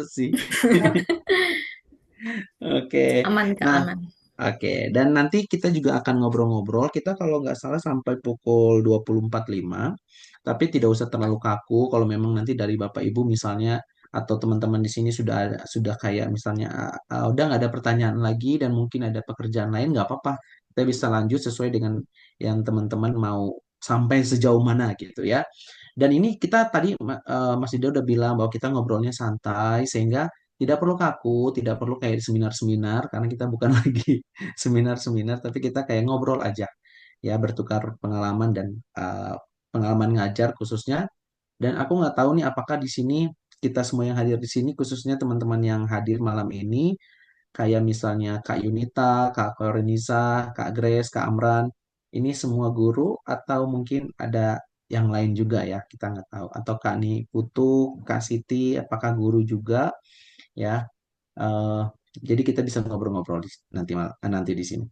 sih. Oke. Aman Kak, Nah, aman. oke. Dan nanti kita juga akan ngobrol-ngobrol. Kita kalau nggak salah sampai pukul 24.05. Tapi tidak usah terlalu kaku kalau memang nanti dari Bapak Ibu misalnya atau teman-teman di sini sudah kayak misalnya udah nggak ada pertanyaan lagi dan mungkin ada pekerjaan lain nggak apa-apa. Kita bisa lanjut sesuai dengan yang teman-teman mau sampai sejauh mana gitu ya. Dan ini kita tadi Mas Ida udah bilang bahwa kita ngobrolnya santai sehingga tidak perlu kaku, tidak perlu kayak seminar-seminar karena kita bukan lagi seminar-seminar, tapi kita kayak ngobrol aja, ya bertukar pengalaman dan uh, pengalaman ngajar khususnya. Dan aku nggak tahu nih apakah di sini kita semua yang hadir di sini, khususnya teman-teman yang hadir malam ini, kayak misalnya Kak Yunita, Kak Korenisa, Kak Grace, Kak Amran, ini semua guru atau mungkin ada yang lain juga ya, kita nggak tahu. Atau Kak Ni Putu, Kak Siti, apakah guru juga ya? Eh, jadi kita bisa ngobrol-ngobrol nanti di sini.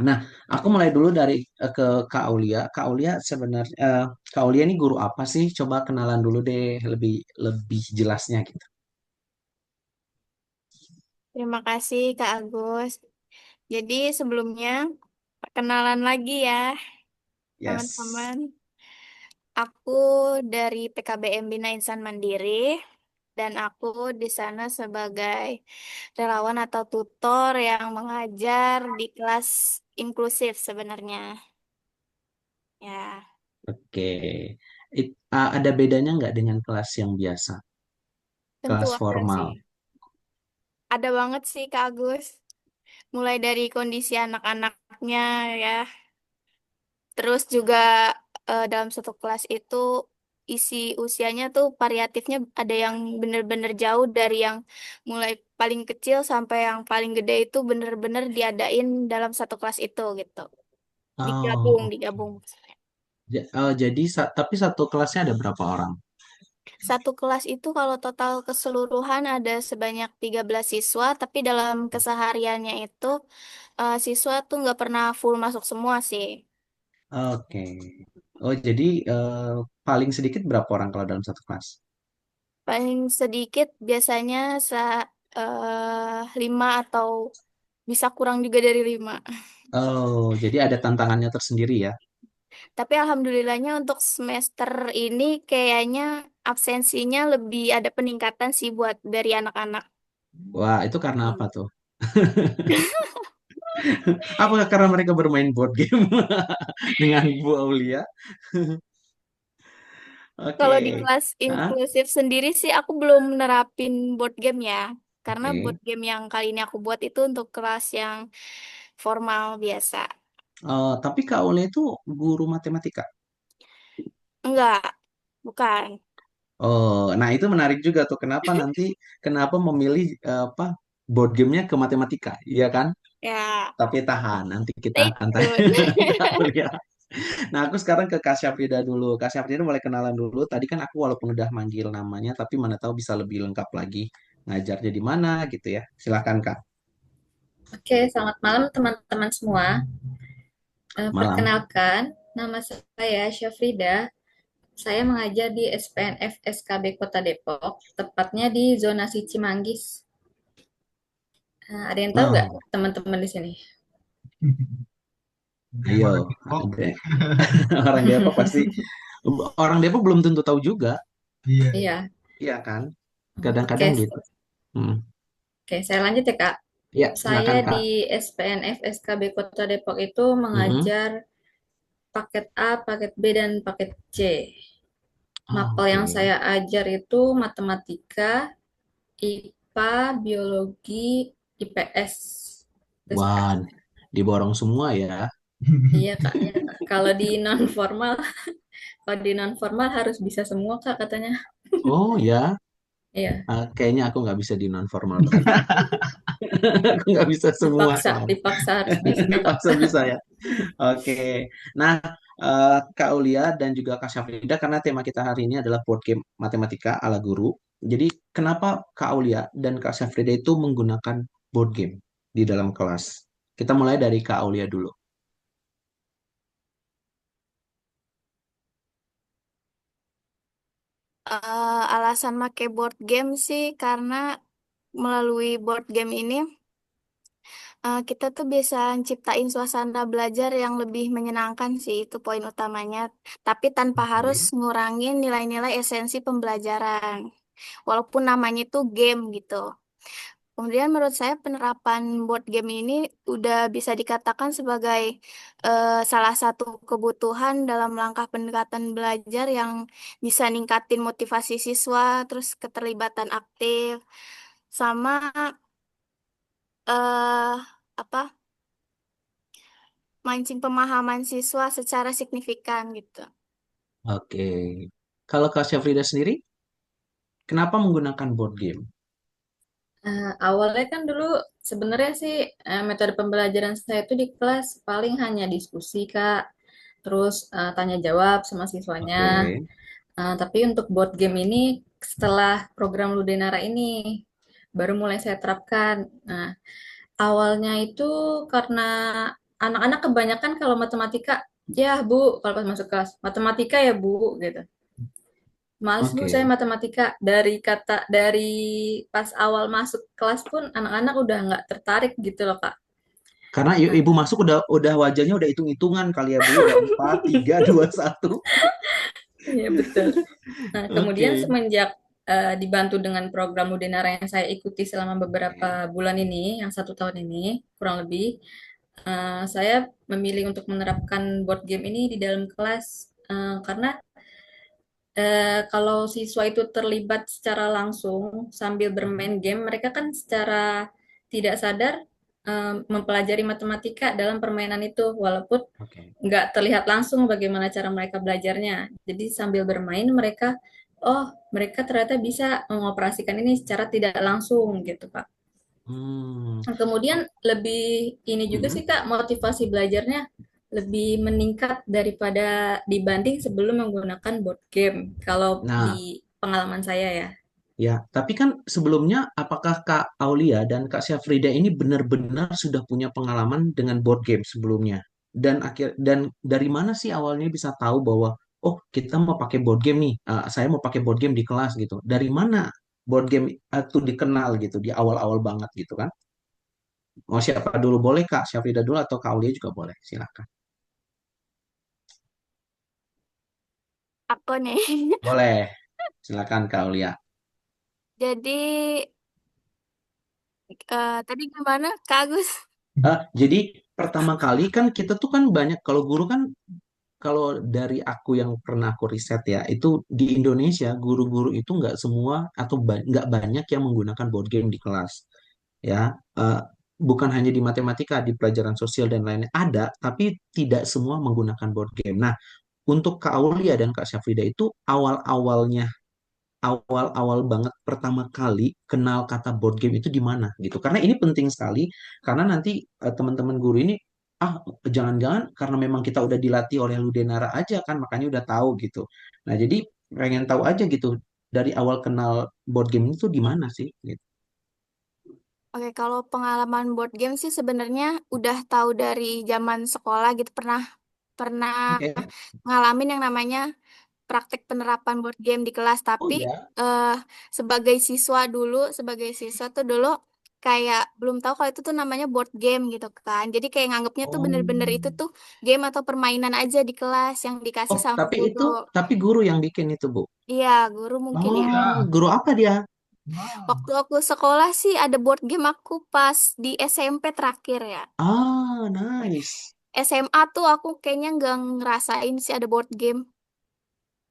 Nah, aku mulai dulu dari ke Kak Aulia. Kak Aulia sebenarnya Kak Aulia ini guru apa sih? Coba kenalan dulu deh lebih lebih jelasnya gitu. Terima kasih Kak Agus. Jadi sebelumnya perkenalan lagi ya Yes. teman-teman. Aku dari PKBM Bina Insan Mandiri dan aku di sana sebagai relawan atau tutor yang mengajar di kelas inklusif sebenarnya. Ya, Oke. Ada bedanya nggak dengan kelas yang biasa? tentu Kelas ada sih. formal. Ada banget sih Kak Agus. Mulai dari kondisi anak-anaknya ya. Terus juga dalam satu kelas itu isi usianya tuh variatifnya ada yang bener-bener jauh dari yang mulai paling kecil sampai yang paling gede itu bener-bener diadain dalam satu kelas itu gitu. Digabung, Oh, digabung. jadi tapi satu kelasnya ada berapa orang? Satu kelas itu kalau total keseluruhan ada sebanyak 13 siswa, tapi dalam kesehariannya itu siswa tuh nggak pernah full masuk semua sih. Oke. Oh, jadi paling sedikit berapa orang kalau dalam satu kelas? Paling sedikit biasanya 5 atau bisa kurang juga dari 5. Oh, jadi ada tantangannya tersendiri ya. Tapi alhamdulillahnya untuk semester ini kayaknya absensinya lebih ada peningkatan sih buat dari anak-anak. Wah, itu karena apa Hmm. tuh? Apakah karena mereka bermain board game dengan Bu Aulia? Kalau di Oke. kelas Hah? inklusif sendiri sih aku belum nerapin board game ya. Karena board Oke. game yang kali ini aku buat itu untuk kelas yang formal biasa. Tapi Kak Aulia itu guru matematika. Enggak, bukan. Oh, nah itu menarik juga tuh. Kenapa memilih apa board gamenya ke matematika, iya kan? Ya, Tapi tahan, nanti kita stay akan tanya tune. Kak Aulia. Nah, aku sekarang ke Kak Syafrida dulu. Kak Syafrida mulai kenalan dulu. Tadi kan aku walaupun udah manggil namanya, tapi mana tahu bisa lebih lengkap lagi ngajarnya di mana gitu ya. Silakan Kak. Oke, selamat malam teman-teman semua. Malam. Perkenalkan, nama saya Syafrida. Saya mengajar di SPNF SKB Kota Depok, tepatnya di zonasi Cimanggis. Ada yang tahu nggak Oh, teman-teman di sini? ayo. Orang Depok. Ada orang Depok pasti. Orang Depok belum tentu tahu juga, Iya, iya. Iya, iya kan? Kadang-kadang oke, gitu. Hmm. oke, saya lanjut ya Kak. Ya, Saya silakan Kak. di SPNF SKB Kota Depok itu Mm-mm. mengajar paket A, paket B, dan paket C. Oh, Mapel oke. yang saya ajar itu matematika, IPA, biologi, IPS. Itu sih, Kak. Wah, diborong semua ya. Iya Kak. Kalau di non formal, kalau di non formal harus bisa semua Kak katanya. Oh ya, Iya, kayaknya aku nggak bisa di non formal berarti. Aku nggak bisa semua dipaksa, soalnya. dipaksa harus bisa Kak. Dipaksa bisa ya. Oke. Nah, Kak Ulia dan juga Kak Syafrida, karena tema kita hari ini adalah board game matematika ala guru. Jadi, kenapa Kak Ulia dan Kak Syafrida itu menggunakan board game di dalam kelas? Kita mulai dari Kak Ulia dulu. Alasan make board game sih karena melalui board game ini kita tuh bisa ciptain suasana belajar yang lebih menyenangkan sih, itu poin utamanya. Tapi tanpa harus Oke. ngurangin nilai-nilai esensi pembelajaran. Walaupun namanya itu game gitu. Kemudian menurut saya penerapan board game ini udah bisa dikatakan sebagai salah satu kebutuhan dalam langkah pendekatan belajar yang bisa ningkatin motivasi siswa, terus keterlibatan aktif, sama eh apa mancing pemahaman siswa secara signifikan gitu. Oke. Kalau Kak Syafrida sendiri, kenapa menggunakan board game? Awalnya kan dulu sebenarnya sih metode pembelajaran saya itu di kelas paling hanya diskusi Kak, terus tanya jawab sama siswanya. Oke. Tapi untuk board game ini setelah program Ludenara ini baru mulai saya terapkan. Nah, awalnya itu karena anak-anak kebanyakan kalau matematika, ya Bu, kalau pas masuk kelas matematika ya Bu gitu. Males Bu, saya Oke. matematika. Dari pas awal masuk kelas pun anak-anak udah nggak tertarik gitu loh Kak. Karena Nah, ibu masuk udah wajahnya udah hitung-hitungan kali ya Bu, udah 4, 3, 2, 1. iya betul. Nah, kemudian Oke. semenjak dibantu dengan program Udinara yang saya ikuti selama beberapa Oke. bulan ini, yang 1 tahun ini kurang lebih, saya memilih untuk menerapkan board game ini di dalam kelas karena kalau siswa itu terlibat secara langsung sambil Mhm. bermain game, mereka kan secara tidak sadar mempelajari matematika dalam permainan itu, walaupun Oke. nggak terlihat langsung bagaimana cara mereka belajarnya. Jadi sambil bermain mereka, oh mereka ternyata bisa mengoperasikan ini secara tidak langsung gitu Pak. Hmm. Kemudian lebih ini juga sih Mhm. Kak, motivasi belajarnya lebih meningkat daripada dibanding sebelum menggunakan board game. Kalau di Nah, pengalaman saya ya. ya, tapi kan sebelumnya apakah Kak Aulia dan Kak Syafrida ini benar-benar sudah punya pengalaman dengan board game sebelumnya? Dan dari mana sih awalnya bisa tahu bahwa oh kita mau pakai board game nih, saya mau pakai board game di kelas gitu. Dari mana board game itu dikenal gitu di awal-awal banget gitu kan? Mau siapa dulu boleh Kak Syafrida dulu atau Kak Aulia juga boleh, silakan. Aku nih. Boleh, silakan Kak Aulia. Jadi tadi gimana, Kak Agus? Jadi pertama kali kan kita tuh kan banyak kalau guru kan kalau dari aku yang pernah aku riset ya, itu di Indonesia guru-guru itu nggak semua atau nggak banyak yang menggunakan board game di kelas. Ya, Eh, bukan hanya di matematika, di pelajaran sosial dan lainnya ada, tapi tidak semua menggunakan board game. Nah, untuk Kak Aulia dan Kak Syafrida itu awal-awal banget pertama kali kenal kata board game itu di mana gitu. Karena ini penting sekali karena nanti teman-teman guru ini ah jangan-jangan karena memang kita udah dilatih oleh Ludenara aja kan makanya udah tahu gitu. Nah, jadi pengen tahu aja gitu dari awal kenal board game itu di mana sih gitu. Oke, kalau pengalaman board game sih sebenarnya udah tahu dari zaman sekolah gitu, pernah pernah Oke. ngalamin yang namanya praktek penerapan board game di kelas. Oh Tapi ya. eh, sebagai siswa tuh dulu kayak belum tahu kalau itu tuh namanya board game gitu kan. Jadi kayak nganggapnya tuh Oh. bener-bener itu tuh game atau permainan aja di kelas yang dikasih Oh, sama tapi guru. itu guru yang bikin itu, Bu. Iya, guru mungkin ya. Oh, guru apa dia? Waktu aku sekolah sih ada board game aku pas di SMP terakhir ya. Ah, nice. SMA tuh aku kayaknya nggak ngerasain sih ada board game.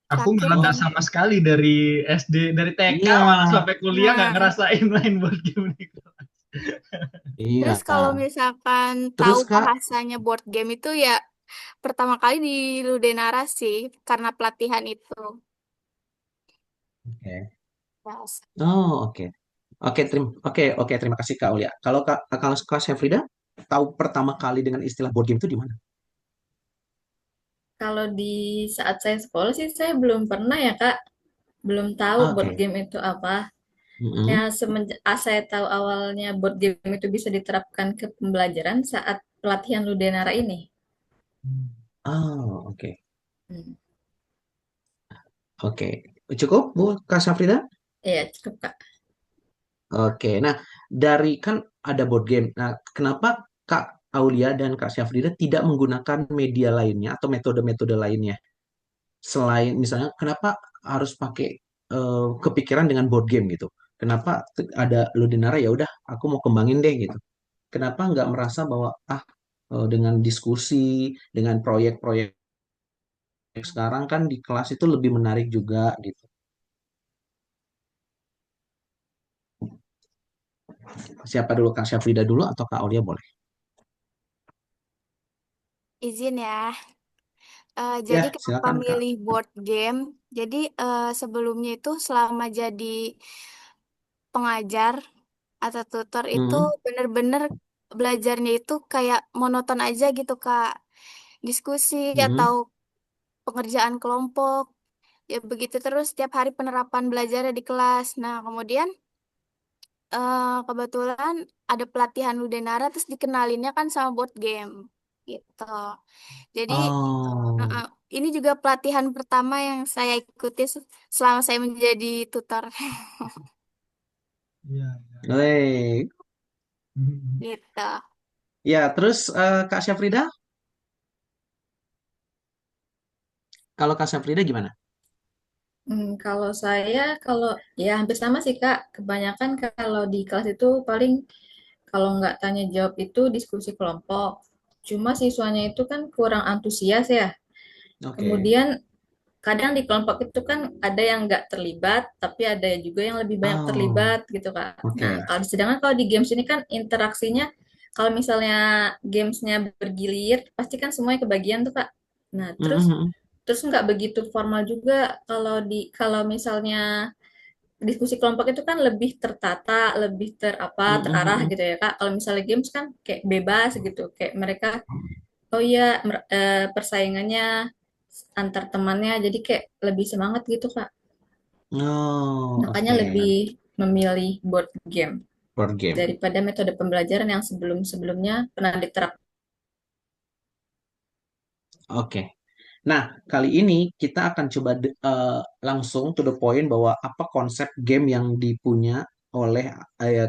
Aku Terakhir malah nggak yang sama sekali dari SD, dari TK Iya, malah sampai kuliah nggak nah, ngerasain main board game nih. iya. terus kalau misalkan tahu Terus Kak, bahasanya board game itu ya pertama kali di Ludenara sih karena pelatihan itu. oke. Yes. Oh, oke. Oke, terima kasih Kak Ulia. Kalau Kak Syafrida tahu pertama kali dengan istilah board game itu di mana? Kalau di saat saya sekolah sih saya belum pernah ya Kak, belum tahu board Oke. game itu apa. Ya, Mm-mm. semenjak saya tahu awalnya board game itu bisa diterapkan ke pembelajaran saat pelatihan Ludenara ini. Oh, oke. Hmm. Oke. Cukup, Bu Kak Syafrida? Iya, cukup Kak. Oke, nah dari kan ada board game. Nah, kenapa Kak Aulia dan Kak Syafrida tidak menggunakan media lainnya atau metode-metode lainnya? Selain misalnya, kenapa harus pakai kepikiran dengan board game gitu? Kenapa ada Ludinara ya udah aku mau kembangin deh gitu. Kenapa nggak merasa bahwa dengan diskusi, dengan proyek-proyek sekarang kan di kelas itu lebih menarik juga gitu. Siapa dulu Kak Syafrida dulu atau Kak Aulia boleh? Izin ya. Jadi Ya, kenapa silakan Kak. milih board game? Jadi sebelumnya itu selama jadi pengajar atau tutor itu Hmm, bener-bener belajarnya itu kayak monoton aja gitu Kak. Diskusi hmm. atau pengerjaan kelompok. Ya begitu terus setiap hari penerapan belajarnya di kelas. Nah, kemudian kebetulan ada pelatihan Ludenara terus dikenalinnya kan sama board game gitu. Jadi Oh, ini juga pelatihan pertama yang saya ikuti selama saya menjadi tutor Iya. baik. Mhm. gitu. Ya, terus Kak Syafrida, kalau Kak Syafrida gimana? Kalau saya, kalau ya hampir sama sih Kak. Kebanyakan kalau di kelas itu paling kalau nggak tanya jawab itu diskusi kelompok. Cuma siswanya itu kan kurang antusias ya. Oke. Kemudian kadang di kelompok itu kan ada yang nggak terlibat, tapi ada juga yang lebih banyak Oh, terlibat gitu Kak. Nah, oke. sedangkan kalau di games ini kan interaksinya, kalau misalnya gamesnya bergilir, pasti kan semuanya kebagian tuh Kak. Nah, terus Mhm, terus nggak begitu formal juga kalau misalnya diskusi kelompok itu kan lebih tertata, lebih mhm, terarah mhm. gitu ya Kak. Kalau misalnya games kan kayak bebas gitu, kayak mereka oh iya persaingannya antar temannya jadi kayak lebih semangat gitu Kak. Oh, Makanya oke. lebih memilih board game Board game. daripada metode pembelajaran yang sebelum-sebelumnya pernah diterapkan. Oke. Nah, kali ini kita akan coba langsung to the point bahwa apa konsep game yang dipunya oleh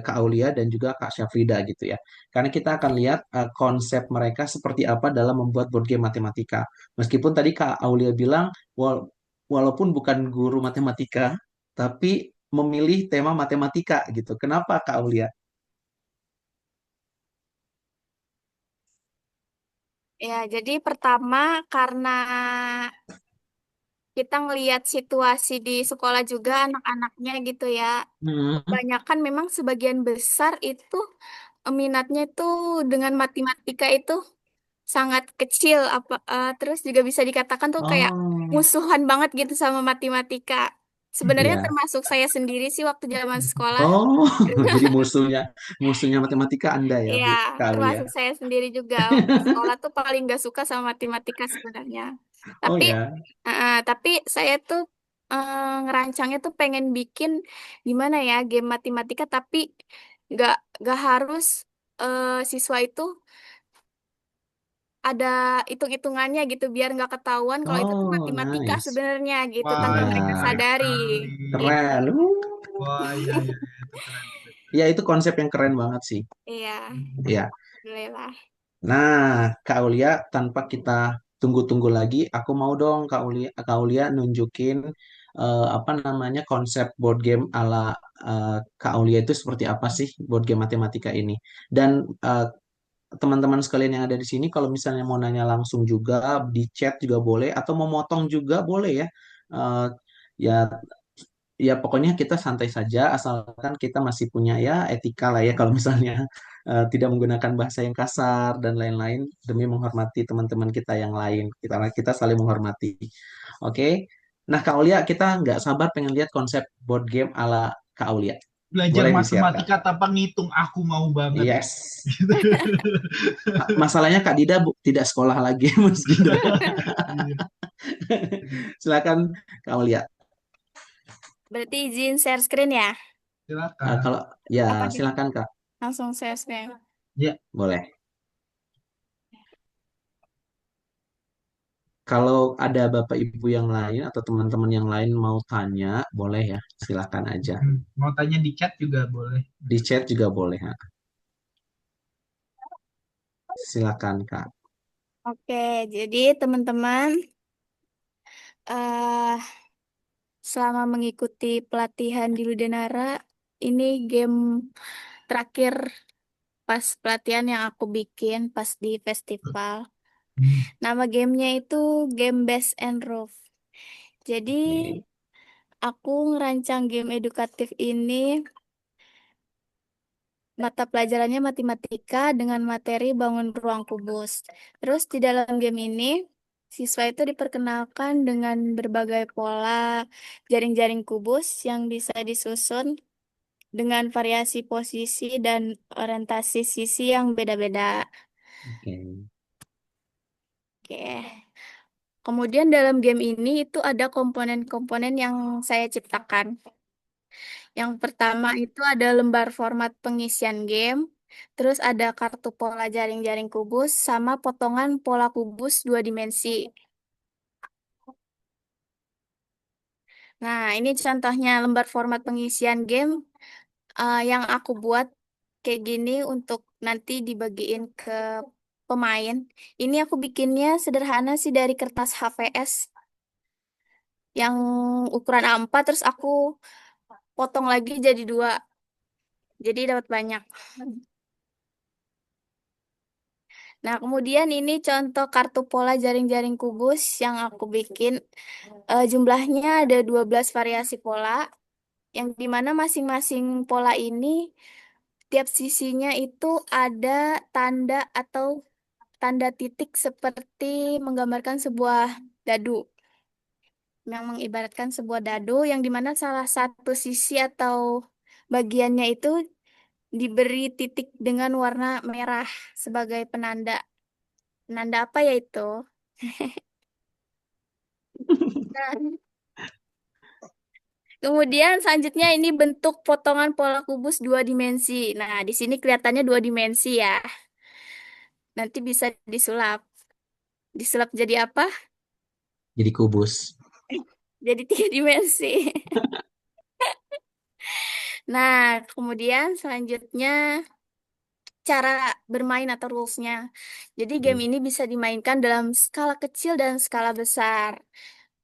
Kak Aulia dan juga Kak Syafrida gitu ya. Karena kita akan lihat konsep mereka seperti apa dalam membuat board game matematika. Meskipun tadi Kak Aulia bilang walaupun bukan guru matematika, tapi memilih tema matematika gitu. Kenapa Kak Aulia? Ya, jadi pertama karena kita ngelihat situasi di sekolah juga anak-anaknya gitu ya. Hmm. Kebanyakan memang sebagian besar itu minatnya itu dengan matematika itu sangat kecil terus juga bisa dikatakan tuh kayak Oh, musuhan banget gitu sama matematika. Sebenarnya ya. termasuk saya sendiri sih waktu zaman sekolah. Oh, jadi musuhnya musuhnya matematika Anda ya, Iya, Bu Kaulia. termasuk saya sendiri juga waktu sekolah tuh paling gak suka sama matematika sebenarnya. Oh Tapi ya. tapi saya tuh ngerancangnya tuh pengen bikin gimana ya game matematika tapi nggak nggak harus siswa itu ada hitung-hitungannya gitu biar nggak ketahuan kalau itu tuh Oh, matematika nice. sebenarnya gitu Wah, tanpa itu mereka Ya, menarik sadari sekali. gitu. keren. Wah, iya, iya, iya, itu keren. Ya, itu konsep yang keren banget sih. Iya, Mhm. Ya. alhamdulillah. Nah, Kak Aulia, tanpa kita tunggu-tunggu lagi, aku mau dong Kak Aulia nunjukin apa namanya konsep board game ala Kak Aulia itu seperti apa sih board game matematika ini. Dan teman-teman sekalian yang ada di sini kalau misalnya mau nanya langsung juga di chat juga boleh atau mau motong juga boleh ya. Eh, ya ya pokoknya kita santai saja asalkan kita masih punya ya etika lah ya kalau misalnya tidak menggunakan bahasa yang kasar dan lain-lain demi menghormati teman-teman kita yang lain. Kita saling menghormati. Oke. Nah, Kak Aulia, kita nggak sabar pengen lihat konsep board game ala Kak Aulia. Belajar Boleh di-share, Kak? matematika tanpa ngitung, aku mau banget. Yes. Masalahnya Kak Dida tidak sekolah lagi, Mas Dida. Iya, Silakan kamu lihat. Berarti izin share screen ya? silakan. Kalau ya Apa silakan Kak, langsung share screen? Ya, boleh. Kalau ada Bapak Ibu yang lain atau teman-teman yang lain mau tanya, boleh ya, silakan aja. Mau tanya di chat juga boleh. Di chat juga boleh, ha. Silakan, Kak. Oke, jadi teman-teman, eh selama mengikuti pelatihan di Ludenara, ini game terakhir pas pelatihan yang aku bikin pas di festival. Hmm. Nama gamenya itu Game Base and Roof. Jadi Oke. aku ngerancang game edukatif ini, mata pelajarannya matematika dengan materi bangun ruang kubus. Terus di dalam game ini, siswa itu diperkenalkan dengan berbagai pola jaring-jaring kubus yang bisa disusun dengan variasi posisi dan orientasi sisi yang beda-beda. Oke. Oke. Kemudian dalam game ini itu ada komponen-komponen yang saya ciptakan. Yang pertama itu ada lembar format pengisian game, terus ada kartu pola jaring-jaring kubus, sama potongan pola kubus dua dimensi. Nah, ini contohnya lembar format pengisian game yang aku buat kayak gini untuk nanti dibagiin ke pemain. Ini aku bikinnya sederhana sih dari kertas HVS yang ukuran A4, terus aku potong lagi jadi dua. Jadi dapat banyak. Nah, kemudian ini contoh kartu pola jaring-jaring kubus yang aku bikin. Jumlahnya ada 12 variasi pola, yang dimana masing-masing pola ini, tiap sisinya itu ada tanda atau tanda titik seperti menggambarkan sebuah dadu. Yang mengibaratkan sebuah dadu, yang dimana salah satu sisi atau bagiannya itu diberi titik dengan warna merah sebagai penanda. Penanda apa ya itu? Nah, kemudian selanjutnya ini bentuk potongan pola kubus dua dimensi. Nah, di sini kelihatannya dua dimensi ya. Nanti bisa disulap. Disulap jadi apa? Jadi kubus. Jadi tiga dimensi. Nah, kemudian selanjutnya cara bermain atau rules-nya. Jadi game Oke. ini bisa dimainkan dalam skala kecil dan skala besar.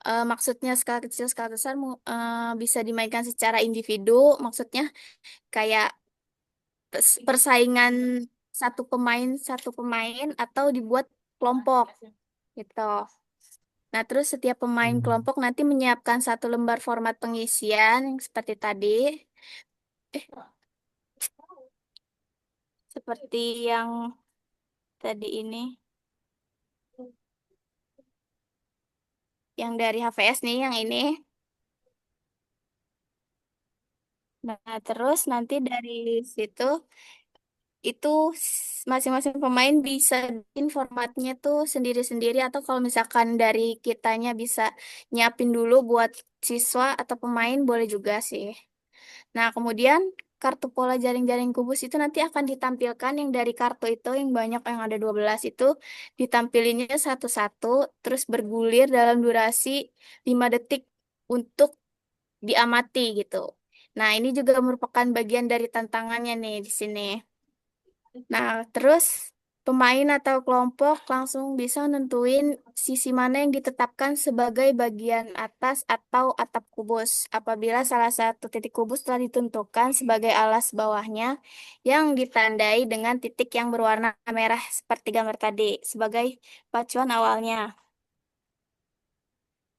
Maksudnya skala kecil, skala besar bisa dimainkan secara individu. Maksudnya kayak persaingan satu pemain atau dibuat kelompok gitu. Nah, terus setiap pemain Hmm. kelompok nanti menyiapkan satu lembar format pengisian yang seperti tadi. Eh, seperti yang tadi ini, yang dari HVS nih, yang ini. Nah, terus nanti dari situ itu masing-masing pemain bisa bikin formatnya tuh sendiri-sendiri, atau kalau misalkan dari kitanya bisa nyiapin dulu buat siswa atau pemain boleh juga sih. Nah, kemudian kartu pola jaring-jaring kubus itu nanti akan ditampilkan yang dari kartu itu yang banyak, yang ada 12 itu ditampilinnya satu-satu terus bergulir dalam durasi 5 detik untuk diamati gitu. Nah, ini juga merupakan bagian dari tantangannya nih di sini. Nah, terus pemain atau kelompok langsung bisa nentuin sisi mana yang ditetapkan sebagai bagian atas atau atap kubus. Apabila salah satu titik kubus telah ditentukan sebagai alas bawahnya yang ditandai dengan titik yang berwarna merah seperti gambar tadi sebagai pacuan awalnya.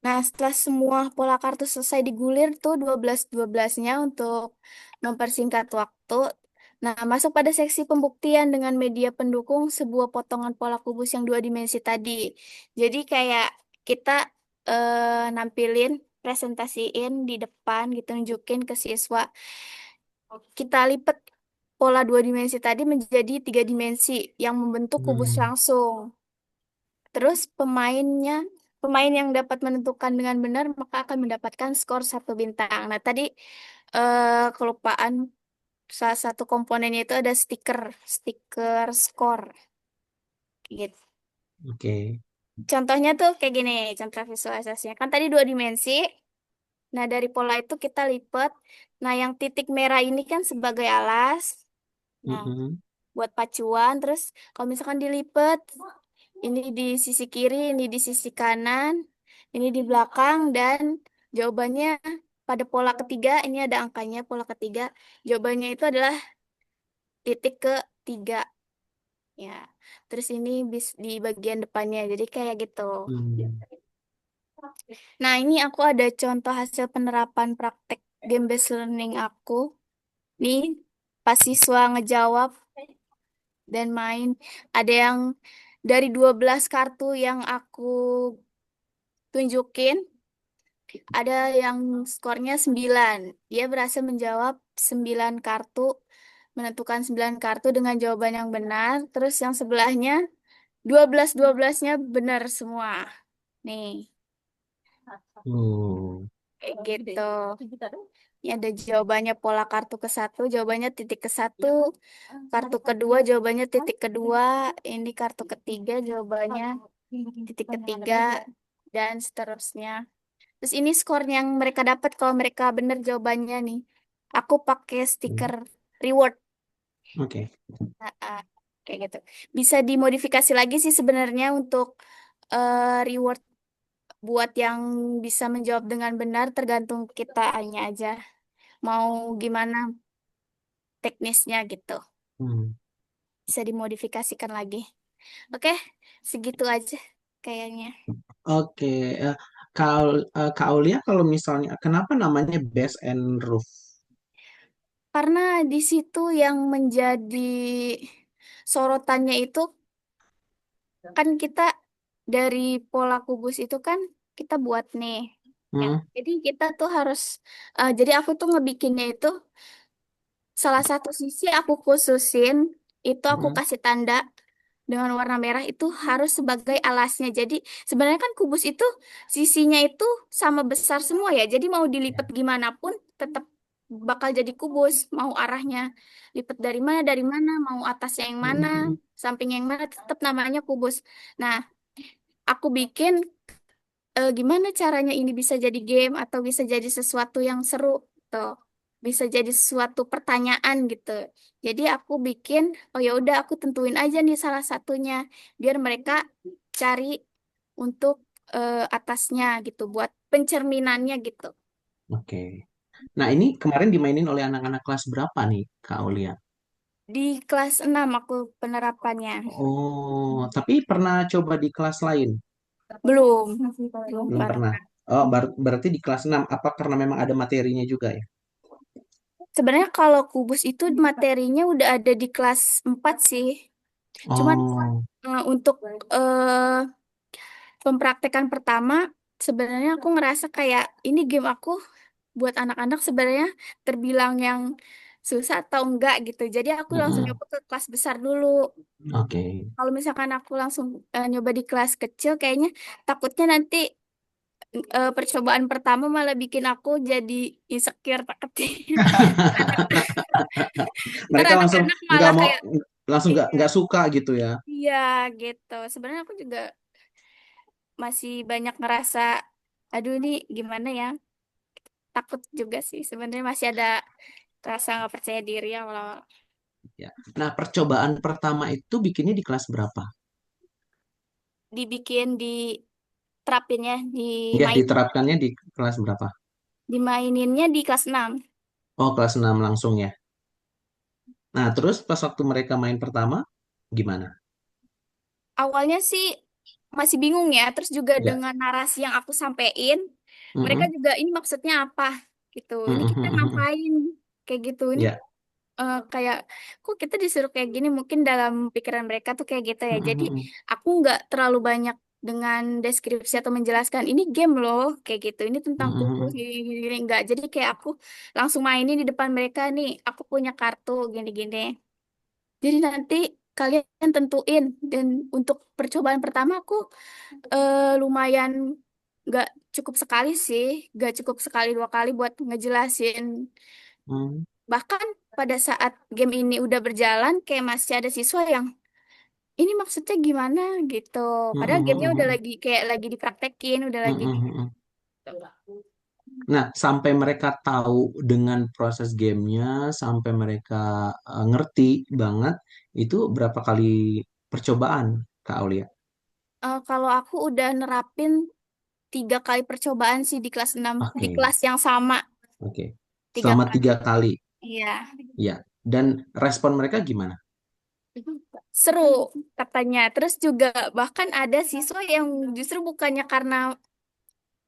Nah, setelah semua pola kartu selesai digulir tuh 12-12-nya untuk mempersingkat waktu. Nah, masuk pada seksi pembuktian dengan media pendukung sebuah potongan pola kubus yang dua dimensi tadi. Jadi kayak kita nampilin, presentasiin di depan gitu, nunjukin ke siswa. Kita lipat pola dua dimensi tadi menjadi tiga dimensi yang membentuk kubus Hmm. langsung. Terus pemain yang dapat menentukan dengan benar maka akan mendapatkan skor satu bintang. Nah, tadi kelupaan salah satu komponennya itu ada stiker skor gitu. Oke. Contohnya tuh kayak gini, contoh visualisasinya. Kan tadi 2 dimensi. Nah, dari pola itu kita lipat. Nah, yang titik merah ini kan sebagai alas. Nah, Mm-mm. buat pacuan. Terus kalau misalkan dilipat, ini di sisi kiri, ini di sisi kanan, ini di belakang, dan jawabannya pada pola ketiga, ini ada angkanya pola ketiga. Jawabannya itu adalah titik ketiga. Ya, terus ini di bagian depannya, jadi kayak gitu. Hmm. Nah, ini aku ada contoh hasil penerapan praktek game based learning aku. Nih, pas siswa ngejawab dan main, ada yang dari 12 kartu yang aku tunjukin, ada yang skornya 9. Dia berhasil menjawab 9 kartu, menentukan 9 kartu dengan jawaban yang benar. Terus yang sebelahnya, 12-12-nya benar semua. Nih, Oh. kayak gitu. Ini ada jawabannya pola kartu ke satu, jawabannya titik ke satu, kartu kedua jawabannya titik kedua, ini kartu ketiga jawabannya titik ketiga, dan seterusnya. Terus ini skor yang mereka dapat kalau mereka benar jawabannya nih. Aku pakai stiker reward. Oke. Nah, kayak gitu. Bisa dimodifikasi lagi sih sebenarnya untuk reward buat yang bisa menjawab dengan benar, tergantung kita aja. Mau gimana teknisnya gitu. Hmm. Bisa dimodifikasikan lagi. Oke, segitu aja kayaknya. Oke, Kak Aulia kalau misalnya kenapa namanya Best and Roof? Karena di situ yang menjadi sorotannya itu kan kita dari pola kubus itu kan kita buat nih. Ya, Hmm, jadi kita tuh harus, jadi aku tuh ngebikinnya itu salah satu sisi aku khususin, itu aku hmm, kasih tanda dengan warna merah itu harus sebagai alasnya. Jadi sebenarnya kan kubus itu sisinya itu sama besar semua ya. Jadi mau dilipat gimana pun tetap bakal jadi kubus. Mau arahnya lipat dari mana, mau atasnya yang mana, hmm, samping yang mana, tetap namanya kubus. Nah, aku bikin gimana caranya ini bisa jadi game atau bisa jadi sesuatu yang seru tuh. Bisa jadi sesuatu pertanyaan gitu. Jadi aku bikin, oh ya udah aku tentuin aja nih salah satunya biar mereka cari untuk atasnya gitu buat pencerminannya gitu. oke. Nah, ini kemarin dimainin oleh anak-anak kelas berapa nih, Kak Aulia? Di kelas 6 aku penerapannya. Oh, tapi pernah coba di kelas lain? Belum. Belum Belum pernah. pernah. Oh, berarti di kelas 6. Apa karena memang ada materinya juga ya? Sebenarnya kalau kubus itu materinya udah ada di kelas 4 sih. Cuman Oh, untuk eh, pempraktekan pertama, sebenarnya aku ngerasa kayak ini game aku buat anak-anak sebenarnya terbilang yang susah atau enggak gitu. Jadi aku langsung mm-mm. nyoba ke kelas besar dulu. Oke. Kalau misalkan aku langsung nyoba di kelas kecil, kayaknya takutnya nanti percobaan pertama malah bikin aku jadi insecure takutnya. Anak, ntar Mereka langsung anak-anak nggak malah mau, kayak langsung iya, nggak suka gitu ya? iya gitu. Sebenarnya aku juga masih banyak ngerasa, aduh ini gimana ya? Takut juga sih. Sebenarnya masih ada rasa nggak percaya diri awal-awal. Ya. Nah, percobaan pertama itu bikinnya di kelas berapa? Dibikin di terapinnya, Ya, diterapkannya di kelas berapa? dimaininnya di kelas 6. Oh, kelas 6 langsung ya. Nah, terus pas waktu mereka main pertama, gimana? Awalnya sih masih bingung ya, terus juga Ya. dengan narasi yang aku sampein, mereka Mm-mm. juga ini maksudnya apa gitu. Ini kita Mm-mm. ngapain kayak gitu. Ini Ya. kayak kok kita disuruh kayak gini, mungkin dalam pikiran mereka tuh kayak gitu ya. Jadi Mm-mm. aku nggak terlalu banyak dengan deskripsi atau menjelaskan ini game loh kayak gitu, ini tentang kubus Mm-mm. gini, gini, gini. Nggak, jadi kayak aku langsung mainin di depan mereka nih, aku punya kartu gini-gini, jadi nanti kalian tentuin. Dan untuk percobaan pertama aku lumayan nggak cukup sekali sih, nggak cukup sekali 2 kali buat ngejelasin. Mm. Bahkan pada saat game ini udah berjalan, kayak masih ada siswa yang ini maksudnya gimana gitu. Padahal gamenya udah Mm-mm, lagi kayak lagi dipraktekin, udah lagi mm-mm, di. mm-mm. Nah, sampai mereka tahu dengan proses gamenya, sampai mereka ngerti banget, itu berapa kali percobaan, Kak Aulia? Kalau aku udah nerapin 3 kali percobaan sih di kelas 6 di Oke, kelas yang sama oke. tiga Selama kali. 3 kali, Iya, ya. Dan respon mereka gimana? seru katanya. Terus juga bahkan ada siswa yang justru bukannya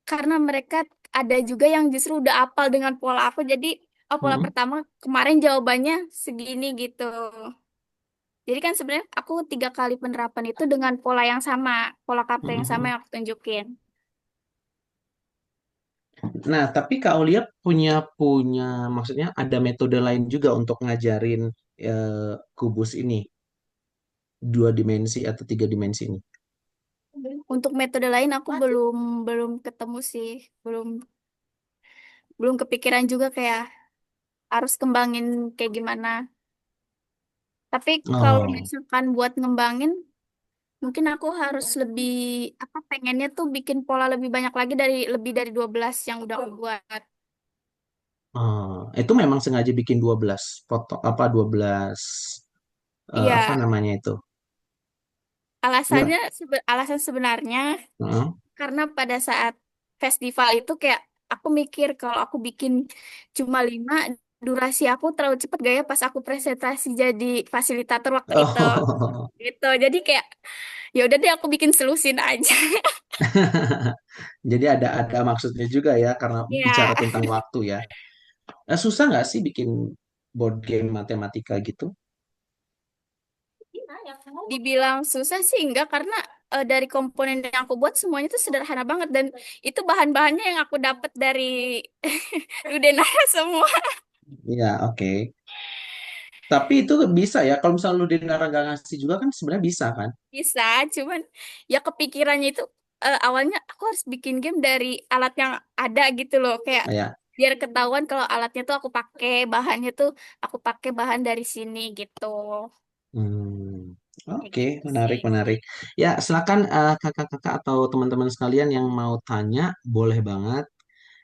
karena mereka ada juga yang justru udah apal dengan pola aku. Jadi, oh pola Mm-mm, pertama kemarin jawabannya segini gitu. Jadi kan sebenarnya aku 3 kali penerapan itu dengan pola yang sama, pola kartu yang sama mm-mm. yang aku tunjukin. Nah, tapi Kak Aulia punya punya maksudnya ada metode lain juga untuk ngajarin kubus ini, 2 dimensi atau 3 dimensi ini. Untuk metode lain aku belum belum ketemu sih, belum belum kepikiran juga kayak harus kembangin kayak gimana. Tapi kalau Oh, misalkan buat ngembangin, mungkin aku harus lebih apa pengennya tuh bikin pola lebih banyak lagi dari lebih dari 12 yang udah aku buat. itu memang sengaja bikin 12 foto apa 12 apa Iya, namanya itu? Nggak. alasan sebenarnya Heeh. karena pada saat festival itu kayak aku mikir kalau aku bikin cuma 5 durasi aku terlalu cepet gaya pas aku presentasi jadi fasilitator waktu itu Oh. gitu. Jadi kayak ya udah deh aku bikin selusin aja. Jadi ada maksudnya juga ya karena bicara Ya, tentang waktu ya. Susah nggak sih bikin board game matematika gitu? dibilang susah sih enggak karena dari komponen yang aku buat semuanya tuh sederhana banget dan itu bahan-bahannya yang aku dapat dari Udenara semua. Iya, oke. Tapi itu bisa ya, kalau misalnya lu Dinara nggak ngasih juga kan sebenarnya bisa kan? Bisa, cuman ya kepikirannya itu awalnya aku harus bikin game dari alat yang ada gitu loh, kayak Ya. biar ketahuan kalau alatnya tuh bahannya tuh aku pakai bahan dari sini gitu. Hmm, Kayak oke, gitu menarik, sih. menarik. Ya, silakan kakak-kakak atau teman-teman sekalian yang mau tanya, boleh banget.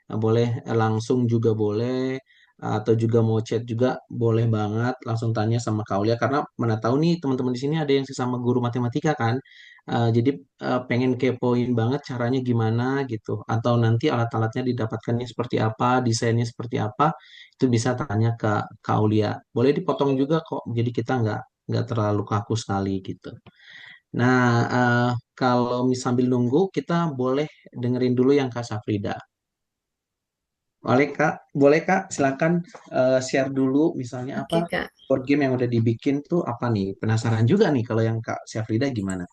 Boleh langsung juga boleh, atau juga mau chat juga boleh banget. Langsung tanya sama Kaulia, karena mana tahu nih teman-teman di sini ada yang sesama guru matematika kan. Jadi pengen kepoin banget caranya gimana gitu. Atau nanti alat-alatnya didapatkannya seperti apa, desainnya seperti apa, itu bisa tanya ke Kaulia. Boleh dipotong juga kok, jadi kita nggak terlalu kaku sekali gitu. Nah, kalau sambil nunggu, kita boleh dengerin dulu yang Kak Safrida. Boleh Kak, silakan share dulu misalnya apa Oke, Kak. board game yang udah dibikin tuh apa nih? Penasaran juga nih kalau yang Kak Syafrida gimana?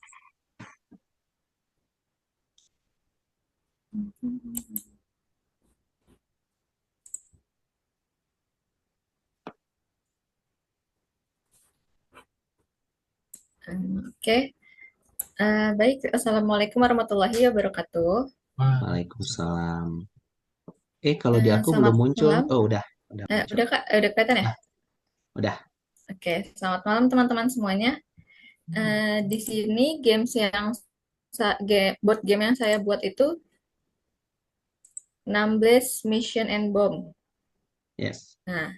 Oke. Baik. Assalamualaikum warahmatullahi wabarakatuh. Wah, Waalaikumsalam. Kalau di aku belum Selamat muncul. malam. Oh, udah muncul. Udah, Kak? Udah kelihatan ya? Ah, udah. Oke. Selamat malam teman-teman semuanya. Di sini board game yang saya buat itu 16 Mission and Bomb. Yes. Nah,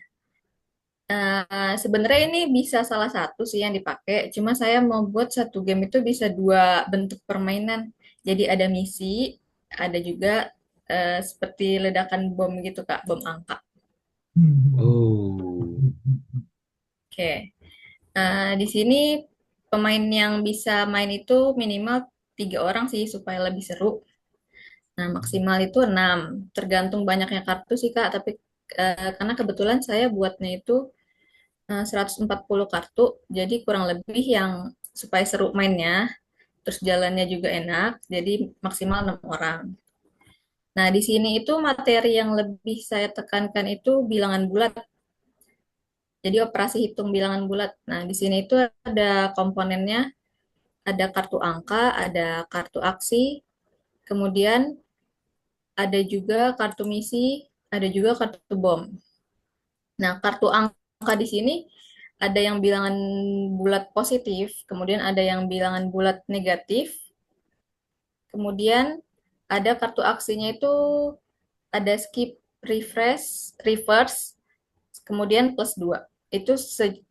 sebenarnya ini bisa salah satu sih yang dipakai. Cuma saya mau buat satu game itu bisa dua bentuk permainan. Jadi ada misi, ada juga seperti ledakan bom gitu Kak, bom angka. Oh. Oke. Di sini pemain yang bisa main itu minimal 3 orang sih supaya lebih seru. Nah, maksimal itu 6. Tergantung banyaknya kartu sih Kak, tapi karena kebetulan saya buatnya itu 140 kartu, jadi kurang lebih yang supaya seru mainnya, terus jalannya juga enak, jadi maksimal 6 orang. Nah, di sini itu materi yang lebih saya tekankan itu bilangan bulat, jadi operasi hitung bilangan bulat. Nah, di sini itu ada komponennya, ada kartu angka, ada kartu aksi, kemudian ada juga kartu misi, ada juga kartu bom. Nah, kartu angka di sini ada yang bilangan bulat positif, kemudian ada yang bilangan bulat negatif, kemudian ada kartu aksinya itu ada skip, refresh, reverse, kemudian plus 2. Itu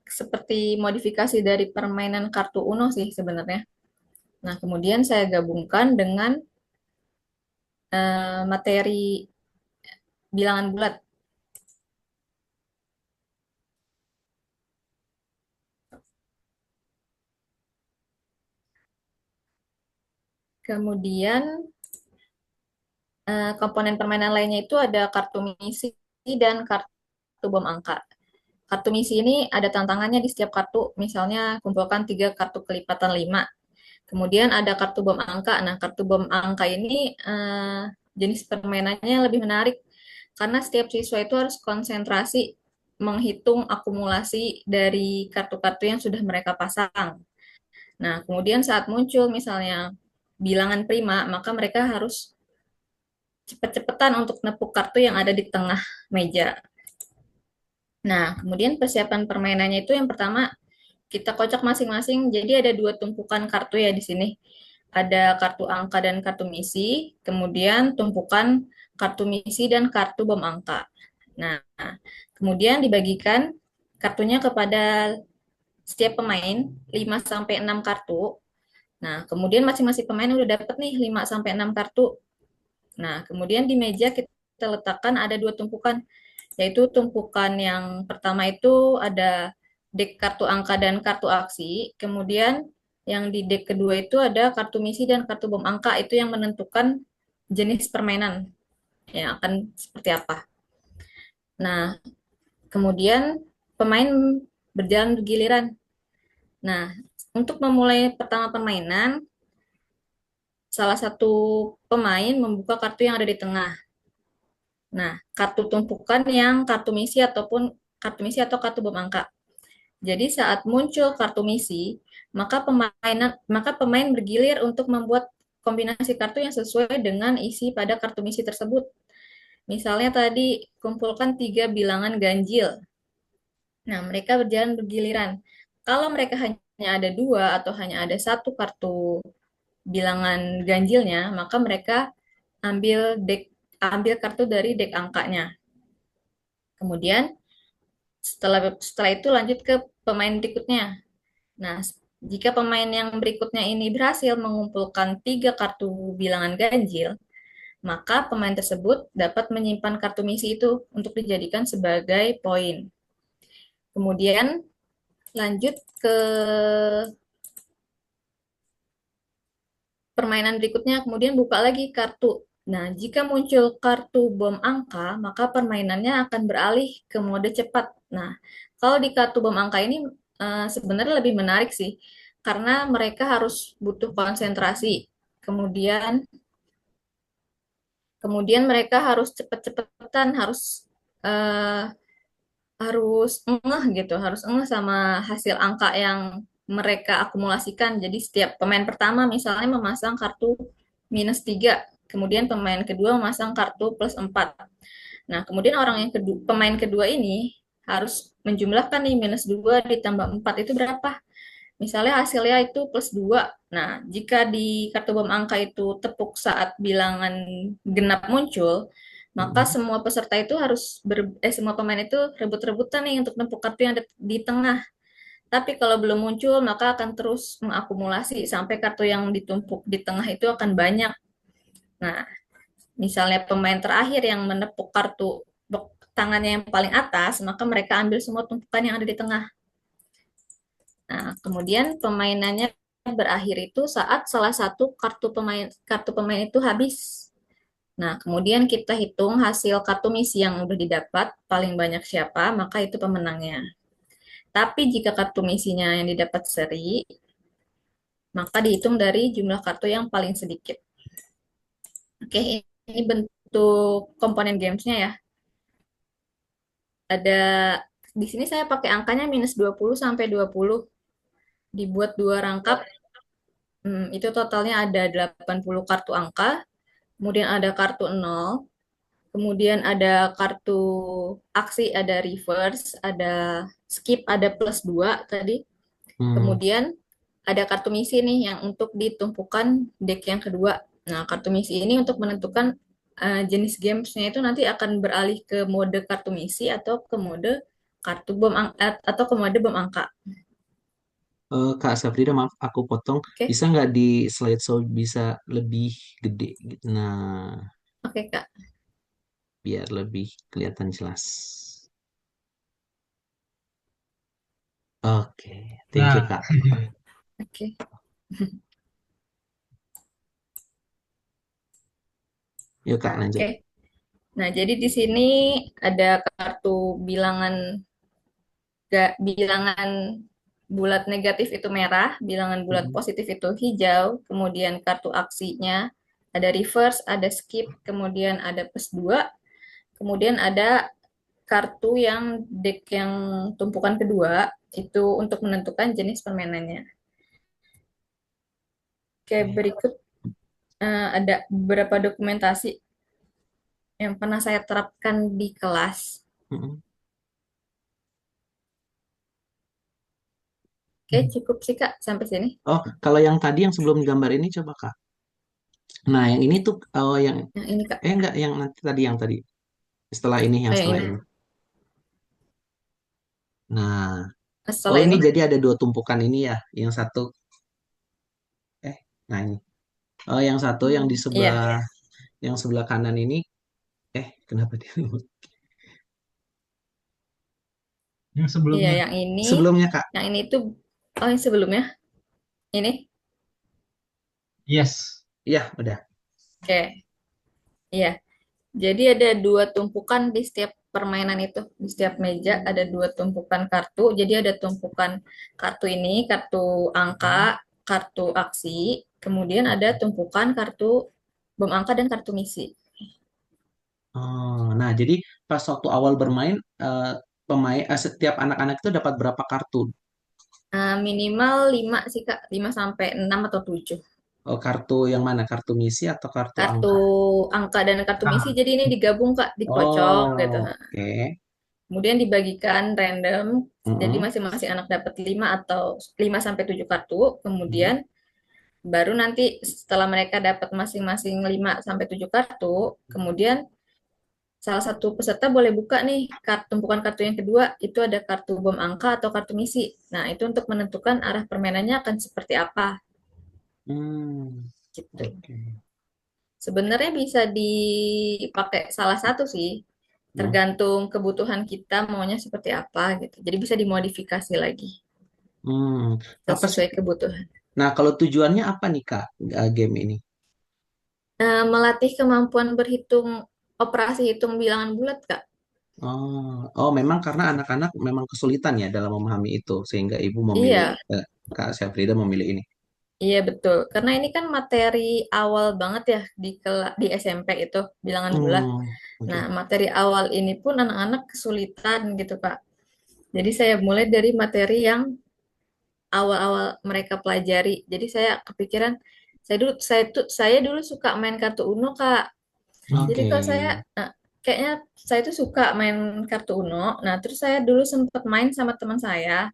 seperti modifikasi dari permainan kartu Uno sih sebenarnya. Nah, kemudian saya gabungkan dengan materi bilangan bulat. Kemudian komponen permainan lainnya itu ada kartu misi dan kartu bom angka. Kartu misi ini ada tantangannya di setiap kartu, misalnya kumpulkan 3 kartu kelipatan 5. Kemudian ada kartu bom angka. Nah, kartu bom angka ini jenis permainannya lebih menarik karena setiap siswa itu harus konsentrasi menghitung akumulasi dari kartu-kartu yang sudah mereka pasang. Nah, kemudian saat muncul misalnya bilangan prima, maka mereka harus cepet-cepetan untuk nepuk kartu yang ada di tengah meja. Nah, kemudian persiapan permainannya itu yang pertama kita kocok masing-masing. Jadi ada 2 tumpukan kartu ya di sini. Ada kartu angka dan kartu misi, kemudian tumpukan kartu misi dan kartu bom angka. Nah, kemudian dibagikan kartunya kepada setiap pemain 5 sampai 6 kartu. Nah, kemudian masing-masing pemain udah dapat nih 5 sampai 6 kartu. Nah, kemudian di meja kita letakkan ada 2 tumpukan, yaitu tumpukan yang pertama itu ada deck kartu angka dan kartu aksi, kemudian yang di deck kedua itu ada kartu misi dan kartu bom angka, itu yang menentukan jenis permainan yang akan seperti apa. Nah, kemudian pemain berjalan bergiliran. Nah, untuk memulai pertama permainan, salah satu pemain membuka kartu yang ada di tengah. Nah, kartu tumpukan yang kartu misi atau kartu bom angka. Jadi saat muncul kartu misi, maka pemain bergilir untuk membuat kombinasi kartu yang sesuai dengan isi pada kartu misi tersebut. Misalnya tadi kumpulkan 3 bilangan ganjil. Nah, mereka berjalan bergiliran. Kalau mereka hanya ada 2 atau hanya ada 1 kartu bilangan ganjilnya, maka mereka ambil kartu dari deck angkanya. Kemudian setelah itu lanjut ke pemain berikutnya. Nah, jika pemain yang berikutnya ini berhasil mengumpulkan 3 kartu bilangan ganjil, maka pemain tersebut dapat menyimpan kartu misi itu untuk dijadikan sebagai poin. Kemudian lanjut ke permainan berikutnya, kemudian buka lagi kartu. Nah, jika muncul kartu bom angka, maka permainannya akan beralih ke mode cepat. Nah, kalau di kartu bom angka ini sebenarnya lebih menarik sih, karena mereka harus butuh konsentrasi. Kemudian, kemudian mereka harus cepet-cepetan, eh, harus ngeh gitu, harus ngeh sama hasil angka yang mereka akumulasikan. Jadi setiap pemain pertama misalnya memasang kartu -3, kemudian pemain kedua memasang kartu +4. Nah, kemudian pemain kedua ini harus menjumlahkan nih -2 ditambah 4 itu berapa? Misalnya hasilnya itu +2. Nah, jika di kartu bom angka itu tepuk saat bilangan genap muncul, maka semua peserta itu semua pemain itu rebut-rebutan nih untuk nempuk kartu yang ada di tengah. Tapi kalau belum muncul, maka akan terus mengakumulasi sampai kartu yang ditumpuk di tengah itu akan banyak. Nah, misalnya pemain terakhir yang menepuk kartu tangannya yang paling atas, maka mereka ambil semua tumpukan yang ada di tengah. Nah, kemudian permainannya berakhir itu saat salah satu kartu pemain itu habis. Nah, kemudian kita hitung hasil kartu misi yang udah didapat, paling banyak siapa, maka itu pemenangnya. Tapi jika kartu misinya yang didapat seri, maka dihitung dari jumlah kartu yang paling sedikit. Oke, ini bentuk komponen gamesnya ya. Ada di sini saya pakai angkanya -20 sampai 20. Dibuat 2 rangkap. Itu totalnya ada 80 kartu angka. Kemudian ada kartu 0. kemudian ada kartu aksi, ada reverse, ada skip, ada plus 2 tadi. Hmm. Kemudian ada kartu misi nih yang untuk ditumpukan deck yang kedua. Nah, kartu misi ini untuk menentukan jenis gamesnya itu nanti akan beralih ke mode kartu misi atau ke mode kartu atau ke mode bom angka. Kak Safrida, maaf aku potong. Oke, Bisa nggak di slideshow bisa lebih gede gitu? Nah, oke Kak. biar lebih kelihatan jelas. Oke, thank you Nah, Kak. Oke. Yuk Kak lanjut. Oke. Nah, jadi di sini ada kartu bilangan bilangan bulat negatif itu merah, bilangan bulat Mm-mm. positif itu hijau, kemudian kartu aksinya ada reverse, ada skip, kemudian ada plus 2, kemudian ada kartu yang deck yang tumpukan kedua itu untuk menentukan jenis permainannya. Oke, berikut ada beberapa dokumentasi yang pernah saya terapkan di kelas. Mm-mm. Oke, cukup sih Kak sampai sini. Oh, kalau yang tadi yang sebelum gambar ini coba Kak. Nah, yang ini tuh yang Yang ini Kak. enggak yang nanti tadi yang tadi setelah ini yang Oh, yang setelah ini. ini. Nah, oh Setelah ini ini. jadi ada dua tumpukan ini ya. Yang satu nah ini. Oh, yang satu Iya, yang sebelah kanan ini kenapa dia? yang iya sebelumnya. Sebelumnya Kak. yang ini tuh, oh yang sebelumnya, ini, Yes. Iya, udah. oke, iya. Jadi ada dua tumpukan di setiap permainan itu, di setiap meja ada dua tumpukan kartu. Jadi ada tumpukan kartu ini, kartu angka, kartu aksi, kemudian ada tumpukan kartu bom angka dan kartu misi. Oh, nah jadi pas waktu awal bermain setiap anak-anak itu dapat berapa kartu? Minimal 5 sih Kak, 5 sampai 6 atau 7. Oh, kartu yang mana? Kartu misi atau kartu Kartu angka? angka dan kartu misi, Ah, jadi ini digabung Kak, dikocok gitu. Oh, oke. Kemudian dibagikan random, jadi Mm-mm. masing-masing anak dapat 5 atau 5 sampai 7 kartu. Mm. Kemudian baru nanti setelah mereka dapat masing-masing 5 sampai 7 kartu, kemudian salah satu peserta boleh buka nih tumpukan kartu yang kedua, itu ada kartu bom angka atau kartu misi. Nah, itu untuk menentukan arah permainannya akan seperti apa Hmm, gitu. oke. Sebenarnya bisa dipakai salah satu sih, Hmm. tergantung kebutuhan kita maunya seperti apa gitu. Jadi bisa dimodifikasi lagi Hmm. Apa sih? sesuai kebutuhan. Nah, kalau tujuannya apa nih Kak, game ini? Melatih kemampuan berhitung operasi hitung bilangan bulat, Kak. Oh, memang karena anak-anak memang kesulitan ya dalam memahami itu, sehingga ibu memilih Iya, Kak Syafrida memilih ini. iya betul. Karena ini kan materi awal banget ya di SMP itu bilangan bulat. Hmm, Nah, oke. materi awal ini pun anak-anak kesulitan gitu, Kak. Jadi saya mulai dari materi yang awal-awal mereka pelajari. Jadi saya kepikiran saya dulu suka main kartu Uno, Kak. Jadi Oke. kalau saya kayaknya saya tuh suka main kartu Uno. Nah, terus saya dulu sempat main sama teman saya.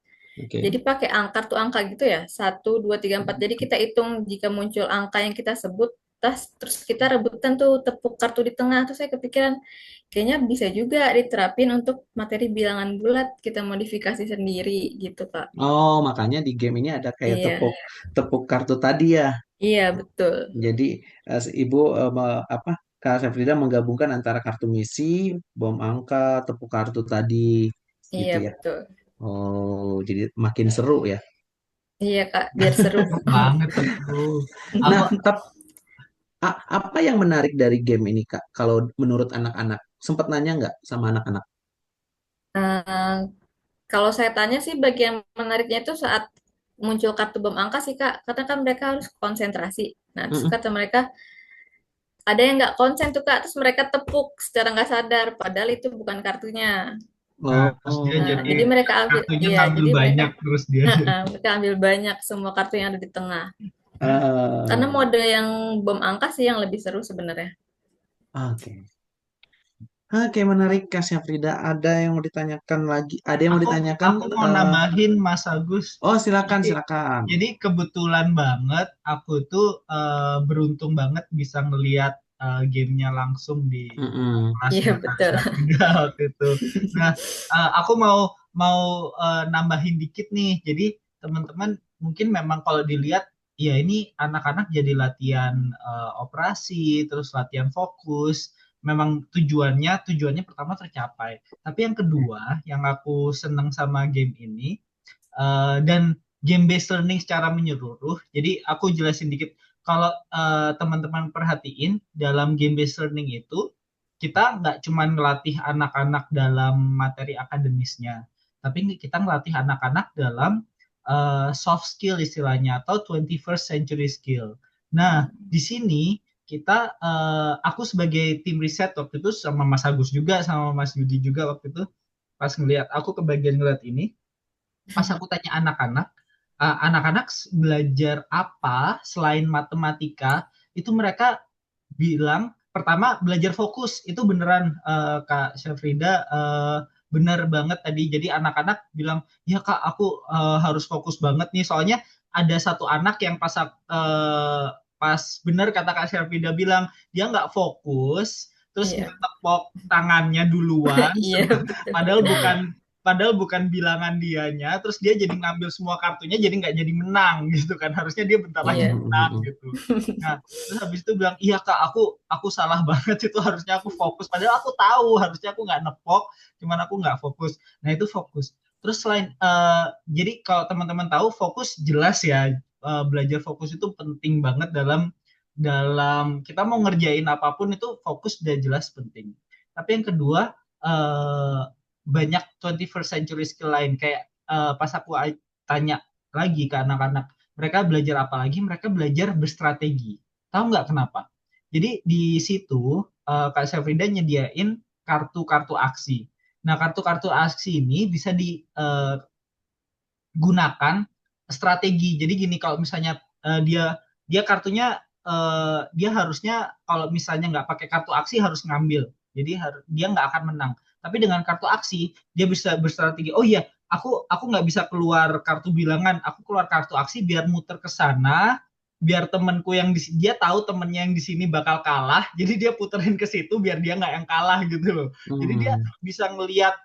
Jadi Oke. pakai kartu angka gitu ya, 1, 2, 3, 4. Jadi kita hitung jika muncul angka yang kita sebut, terus kita rebutan tuh tepuk kartu di tengah. Terus saya kepikiran, kayaknya bisa juga diterapin untuk materi bilangan bulat, kita modifikasi sendiri gitu, Pak. Oh, makanya di game ini ada kayak Iya, tepuk tepuk kartu tadi ya. iya betul. Jadi ibu apa Kak Safrida menggabungkan antara kartu misi, bom angka, tepuk kartu tadi gitu Iya ya. betul. Oh, jadi makin seru ya. Iya, Kak, biar seru. banget itu. Nah, Aku apa yang menarik dari game ini Kak? Kalau menurut anak-anak, sempat nanya nggak sama anak-anak? Eh, Kalau saya tanya sih bagian menariknya itu saat muncul kartu bom angka sih Kak, karena kan mereka harus konsentrasi. Nah, terus Mm-mm. kata mereka, ada yang nggak konsen tuh Kak, terus mereka tepuk secara nggak sadar, padahal itu bukan kartunya. nah, terus dia Oh, Nah, jadi jadi mereka ambil, kartunya iya, ngambil jadi mereka, banyak terus dia jadi. mereka ambil banyak semua kartu yang ada di tengah. Karena eh, mode yang bom angka sih yang lebih seru sebenarnya. oke. Oke, menarik Kak Syafrida. Ada yang mau ditanyakan lagi? Ada yang mau Aku ditanyakan? aku mau eh, nambahin Mas Agus. oh, silakan, Jadi silakan. jadi kebetulan banget aku tuh beruntung banget bisa ngelihat gamenya langsung di Mm-mm. Iya kelasnya Kak betul. Syafrida waktu itu. Nah, aku mau mau nambahin dikit nih. Jadi teman-teman mungkin memang kalau dilihat ya ini anak-anak jadi latihan operasi, terus latihan fokus. Memang tujuannya pertama tercapai. Tapi yang kedua, yang aku seneng sama game ini dan game based learning secara menyeluruh. Jadi aku jelasin dikit. Kalau teman-teman perhatiin dalam game based learning itu kita nggak cuma ngelatih anak-anak dalam materi akademisnya, tapi kita ngelatih anak-anak dalam soft skill istilahnya atau 21st century skill. Nah, di sini aku sebagai tim riset waktu itu sama Mas Agus juga sama Mas Yudi juga waktu itu pas ngelihat aku kebagian ngeliat ini pas aku tanya anak-anak, anak-anak belajar apa selain matematika, itu mereka bilang pertama belajar fokus itu beneran Kak Syafrida bener banget tadi. Jadi anak-anak bilang ya Kak aku harus fokus banget nih soalnya ada satu anak yang pas bener kata Kak Syafrida bilang dia nggak fokus terus Iya. ngetepok tangannya duluan Iya betul. padahal bukan padahal bukan bilangan dianya, terus dia jadi ngambil semua kartunya, jadi nggak jadi menang gitu kan. Harusnya dia bentar lagi Iya. menang Mm-mm. gitu. Nah, terus habis itu bilang, iya kak, aku salah banget itu harusnya aku fokus. Padahal aku tahu harusnya aku nggak nepok, cuman aku nggak fokus. Nah itu fokus. Terus selain, jadi kalau teman-teman tahu fokus jelas ya, belajar fokus itu penting banget dalam dalam kita mau ngerjain apapun itu fokus udah jelas penting. Tapi yang kedua, eh, banyak 21st century skill lain kayak pas aku tanya lagi ke anak-anak mereka belajar apa lagi mereka belajar berstrategi tahu nggak kenapa jadi di situ Kak Syafrida nyediain kartu-kartu aksi nah kartu-kartu aksi ini bisa digunakan strategi jadi gini kalau misalnya dia kartunya dia harusnya kalau misalnya nggak pakai kartu aksi harus ngambil jadi dia nggak akan menang tapi dengan kartu aksi dia bisa berstrategi oh iya aku nggak bisa keluar kartu bilangan aku keluar kartu aksi biar muter ke sana biar temenku yang dia tahu temennya yang di sini bakal kalah jadi dia puterin ke situ biar dia nggak yang kalah gitu loh jadi dia Mm. bisa ngelihat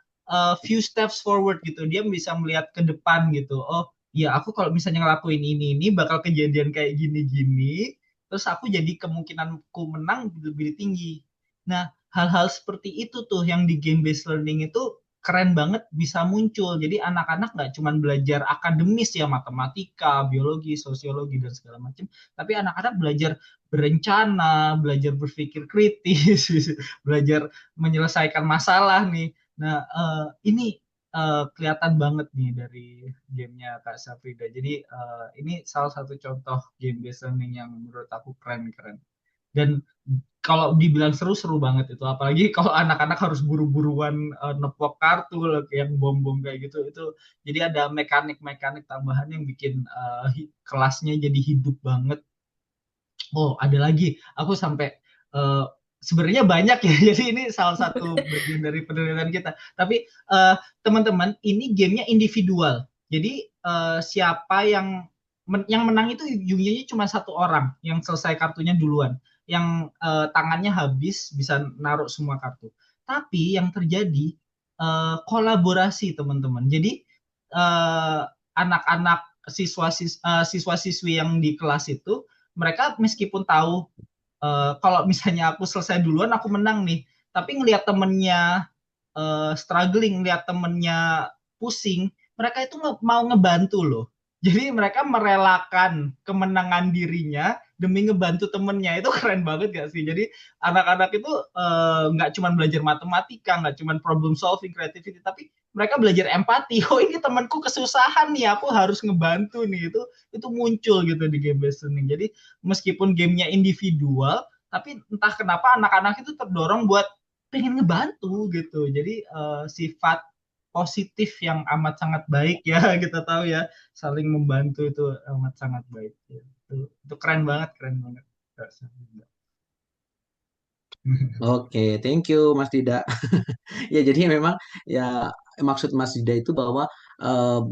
few steps forward gitu dia bisa melihat ke depan gitu oh ya aku kalau misalnya ngelakuin ini bakal kejadian kayak gini-gini terus aku jadi kemungkinanku menang lebih tinggi. Nah, hal-hal seperti itu tuh yang di game based learning itu keren banget bisa muncul. Jadi anak-anak nggak cuma belajar akademis ya matematika, biologi, sosiologi dan segala macam, tapi anak-anak belajar berencana, belajar berpikir kritis, belajar menyelesaikan masalah nih. Nah, ini kelihatan banget nih dari gamenya Kak Safrida. Jadi ini salah satu contoh game based learning yang menurut aku keren-keren. Dan kalau dibilang seru-seru banget itu, apalagi kalau anak-anak harus buru-buruan nepok kartu yang bom-bom kayak gitu, itu jadi ada mekanik-mekanik tambahan yang bikin kelasnya jadi hidup banget. Oh, ada lagi. Aku sampai uh, sebenarnya banyak ya. Jadi ini salah satu bagian dari penelitian kita. Tapi teman-teman, ini gamenya individual. Jadi siapa yang menang itu jumlahnya cuma satu orang yang selesai kartunya duluan. Yang tangannya habis bisa naruh semua kartu. Tapi yang terjadi kolaborasi teman-teman. Jadi anak-anak siswa-siswi yang di kelas itu mereka meskipun tahu kalau misalnya aku selesai duluan aku menang nih tapi ngelihat temennya struggling ngelihat temennya pusing mereka itu mau ngebantu loh jadi mereka merelakan kemenangan dirinya demi ngebantu temennya itu keren banget gak sih jadi anak-anak itu nggak cuma belajar matematika nggak cuma problem solving creativity tapi mereka belajar empati oh ini temanku kesusahan nih aku harus ngebantu nih itu muncul gitu di game based learning jadi meskipun gamenya individual tapi entah kenapa anak-anak itu terdorong buat pengen ngebantu gitu jadi sifat positif yang amat sangat baik ya kita tahu ya saling membantu itu amat sangat baik ya. Itu keren banget Oke, thank you Mas Dida. Ya, jadi memang ya maksud Mas Dida itu bahwa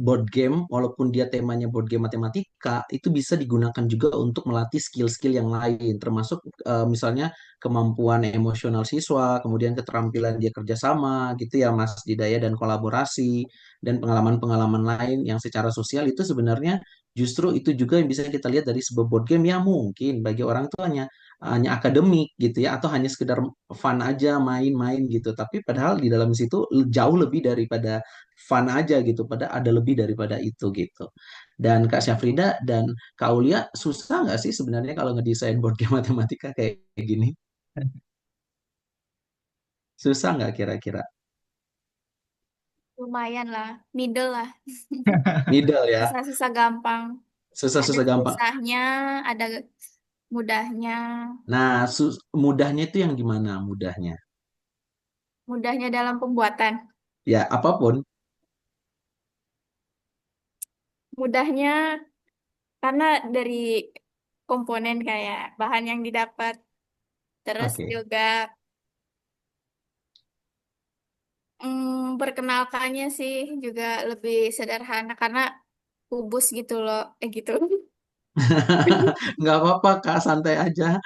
board game, walaupun dia temanya board game matematika, itu bisa digunakan juga untuk melatih skill-skill yang lain, termasuk misalnya kemampuan emosional siswa, kemudian keterampilan dia kerjasama, gitu ya Mas Dida ya, dan kolaborasi, dan pengalaman-pengalaman lain yang secara sosial itu sebenarnya justru itu juga yang bisa kita lihat dari sebuah board game yang mungkin bagi orang itu hanya akademik gitu ya atau hanya sekedar fun aja main-main gitu tapi padahal di dalam situ jauh lebih daripada fun aja gitu pada ada lebih daripada itu gitu dan Kak Syafrida dan Kak Aulia susah nggak sih sebenarnya kalau ngedesain board game matematika kayak gini susah nggak kira-kira Lumayan lah, middle lah. middle ya Susah-susah gampang. Ada susah-susah gampang susahnya, ada mudahnya. nah mudahnya itu yang gimana mudahnya Mudahnya dalam pembuatan. ya apapun Mudahnya karena dari komponen kayak bahan yang didapat. Terus oke juga perkenalkannya sih juga lebih sederhana karena kubus gitu loh. Gitu. nggak apa-apa Kak santai aja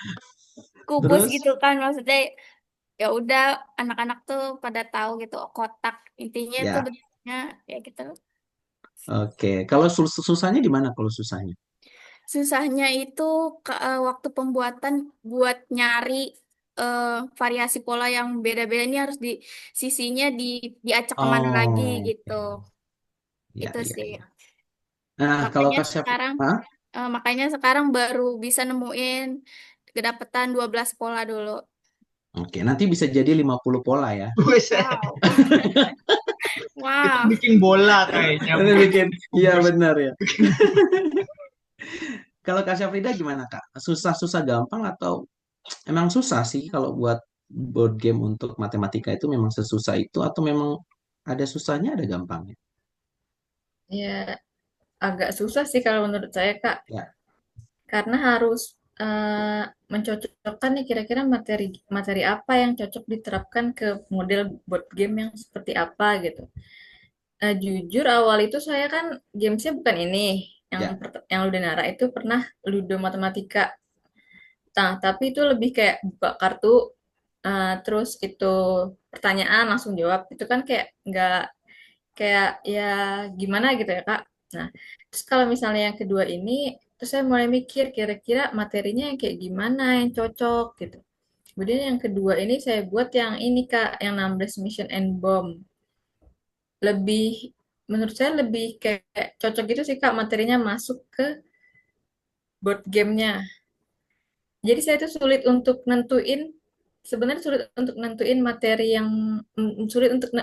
Kubus terus gitu kan maksudnya ya udah anak-anak tuh pada tahu gitu oh, kotak intinya tuh ya bentuknya ya gitu. oke kalau susahnya di mana kalau susahnya Susahnya itu waktu pembuatan buat nyari eh, variasi pola yang beda-beda ini harus di sisinya diacak kemana lagi Oh, gitu. oke. Ya, Itu ya, sih. ya. Nah, kalau Makanya Kak Syaf, sekarang Hah? makanya sekarang baru bisa nemuin kedapetan 12 pola dulu. Oke, nanti bisa jadi 50 pola ya. Buset. Wow. Itu Wow. bikin bola kayaknya, Nanti bukan bikin, iya kubus. benar ya. Kalau Kak Syafrida gimana Kak? Susah-susah gampang atau emang susah sih kalau buat board game untuk matematika itu memang sesusah itu atau memang ada susahnya ada gampangnya? Ya, agak susah sih kalau menurut saya, Kak. Ya. Karena harus mencocokkan nih kira-kira materi materi apa yang cocok diterapkan ke model board game yang seperti apa gitu. Jujur awal itu saya kan gamesnya bukan ini, Ya. yang Ludenara itu pernah Ludo Matematika. Nah, tapi itu lebih kayak buka kartu, terus itu pertanyaan langsung jawab. Itu kan kayak nggak kayak ya gimana gitu ya Kak. Nah, terus kalau misalnya yang kedua ini, terus saya mulai mikir kira-kira materinya yang kayak gimana yang cocok gitu. Kemudian yang kedua ini saya buat yang ini Kak, yang 16 Mission and Bomb. Lebih, menurut saya lebih kayak cocok gitu sih Kak, materinya masuk ke board gamenya. Jadi saya tuh sulit untuk nentuin, sebenarnya sulit untuk nentuin materi yang, sulit untuk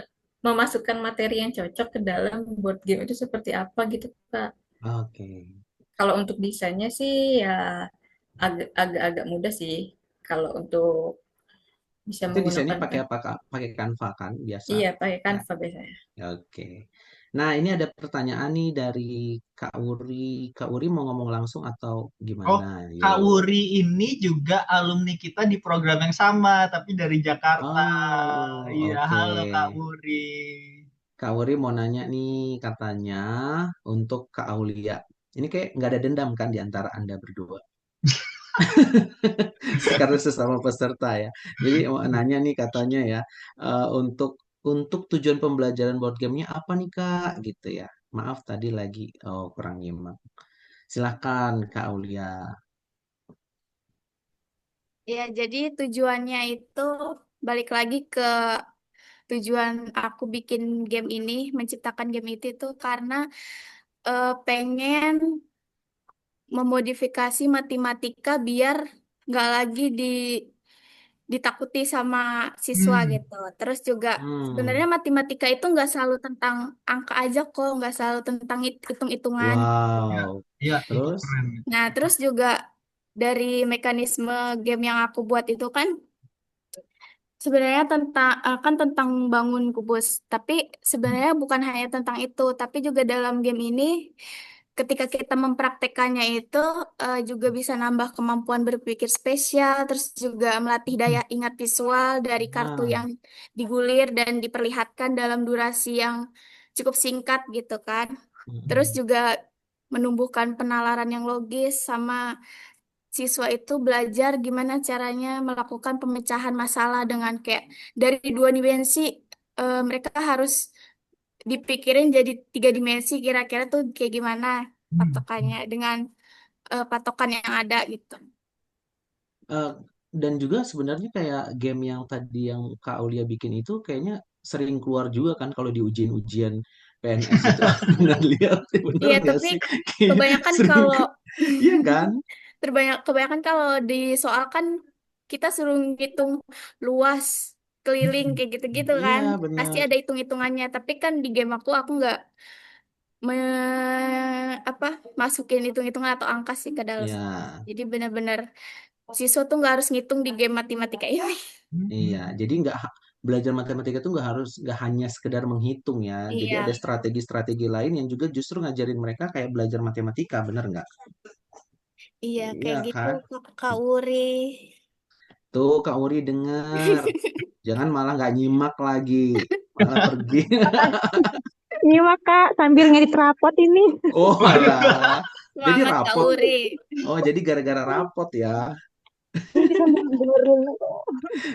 memasukkan materi yang cocok ke dalam board game itu seperti apa gitu, Kak. Oke. Kalau untuk desainnya sih ya agak-agak mudah sih. Kalau untuk bisa Itu desainnya menggunakan pakai kan. apa Kak? Pakai Canva kan biasa. Iya, pakai Ya. Canva biasanya. Oke. Nah, ini ada pertanyaan nih dari Kak Uri. Kak Uri mau ngomong langsung atau Oh, gimana? Kak Yuk. Wuri ini juga alumni kita di program yang sama, tapi dari Jakarta. Oh, Iya, oke. halo Kak Wuri. Kak Uri mau nanya nih katanya untuk Kak Aulia. Ini kayak nggak ada dendam kan di antara Anda berdua. Karena sesama peserta ya. Jadi mau nanya nih katanya ya, untuk tujuan pembelajaran board gamenya apa nih Kak? Gitu ya. Maaf tadi lagi kurang nyimak. Silakan Kak Aulia. Ya, jadi tujuannya itu balik lagi ke tujuan aku bikin game ini, menciptakan game itu karena pengen memodifikasi matematika biar nggak lagi ditakuti sama siswa Hmm, gitu. Terus juga Hmm, sebenarnya matematika itu nggak selalu tentang angka aja kok, nggak selalu tentang hitung-hitungan. iya, wow. iya, itu Terus, keren. Nah, terus juga dari mekanisme game yang aku buat itu kan sebenarnya tentang bangun kubus. Tapi sebenarnya bukan hanya tentang itu, tapi juga dalam game ini ketika kita mempraktekannya itu juga bisa nambah kemampuan berpikir spesial, terus juga melatih daya ingat visual dari kartu Nah, yang digulir dan diperlihatkan dalam durasi yang cukup singkat gitu kan. Terus mm-mm. juga menumbuhkan penalaran yang logis sama siswa itu belajar gimana caranya melakukan pemecahan masalah dengan kayak dari dua dimensi mereka harus dipikirin jadi tiga dimensi kira-kira tuh kayak gimana patokannya dengan patokan yang ada gitu. Eh, dan juga sebenarnya kayak game yang tadi yang Kak Aulia bikin itu kayaknya sering keluar juga kan kalau di ujian-ujian PNS itu aku pernah lihat, bener Iya, nggak tapi sih? Kayaknya kebanyakan sering, kalau iya kan? kebanyakan kalau di soal kan kita suruh ngitung luas keliling kayak gitu-gitu Iya kan. Pasti bener, ada hitung-hitungannya, tapi kan di game aku nggak apa masukin hitung-hitungan atau angka sih ke dalam. ya, Jadi benar-benar siswa tuh nggak harus ngitung di game matematika ini. iya. Jadi nggak belajar matematika itu nggak hanya sekedar menghitung ya. Jadi Iya, ada strategi-strategi lain yang juga justru ngajarin mereka kayak belajar matematika, bener nggak? iya Iya kayak gitu kan? Kak Uri. Tuh Kak Uri denger, jangan malah nggak nyimak lagi, malah pergi. Nyimak Kak, sambil ngedit rapot ini. Oh Waduh. alah. Jadi Semangat Kak rapot. Uri. Oh, jadi gara-gara rapot ya. Jadi sambil dengerin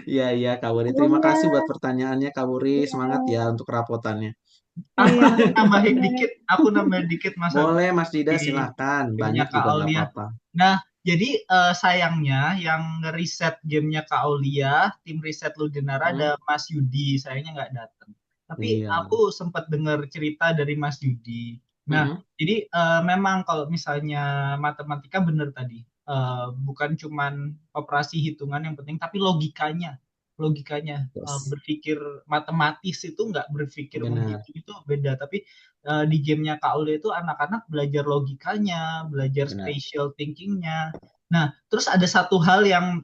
Iya, iya, Kak Wuri. Terima sebelumnya. kasih buat pertanyaannya, Kak Wuri. Semangat Iya, ya untuk rapotannya. iya. Aku nambahin dikit Mas Agus Boleh, Mas Dida, di silahkan. gamenya Banyak Kak juga nggak Aulia. apa-apa. Nah, jadi sayangnya yang ngeriset gamenya Kak Aulia, tim riset Ludinara ada Hmm? Mas Yudi, sayangnya nggak datang. Tapi Iya. aku sempat dengar cerita dari Mas Yudi. Nah, Mm-mm. jadi memang kalau misalnya matematika benar tadi, bukan cuman operasi hitungan yang penting, tapi logikanya Yes, berpikir matematis itu nggak berpikir benar, menghitung itu beda, tapi di gamenya Kak Uli itu anak-anak belajar logikanya, belajar benar. spatial thinkingnya. Nah, terus ada satu hal yang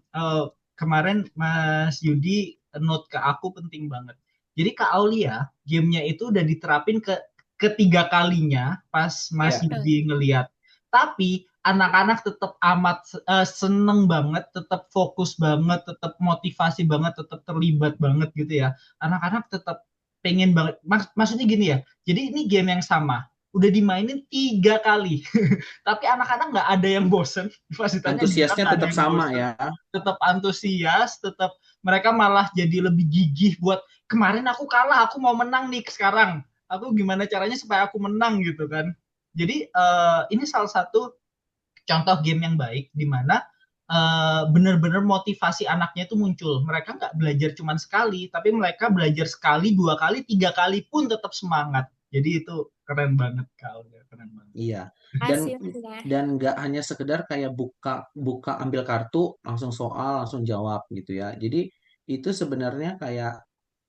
kemarin Mas Yudi note ke aku penting banget. Jadi Kak Aulia, gamenya itu udah diterapin ke ketiga kalinya pas Mas Ya, Yudi ngeliat. Tapi anak-anak tetap amat seneng banget, tetap fokus banget, tetap motivasi banget, tetap terlibat banget gitu ya. Anak-anak tetap pengen banget. Maksudnya gini ya, jadi ini game yang sama. Udah dimainin 3 kali. Tapi anak-anak nggak ada yang bosen. Pas ditanya bilang antusiasnya nggak ada tetap yang sama bosen. ya. Tetap antusias, tetap mereka malah jadi lebih gigih buat kemarin aku kalah, aku mau menang nih sekarang. Aku gimana caranya supaya aku menang gitu kan. Jadi ini salah satu contoh game yang baik di mana benar-benar motivasi anaknya itu muncul. Mereka nggak belajar cuma sekali, tapi mereka belajar sekali, 2 kali, 3 kali pun tetap semangat. Jadi itu keren banget kau, keren banget. Iya. Dan Hasilnya. nggak hanya sekedar kayak buka buka ambil kartu langsung soal langsung jawab gitu ya. Jadi itu sebenarnya kayak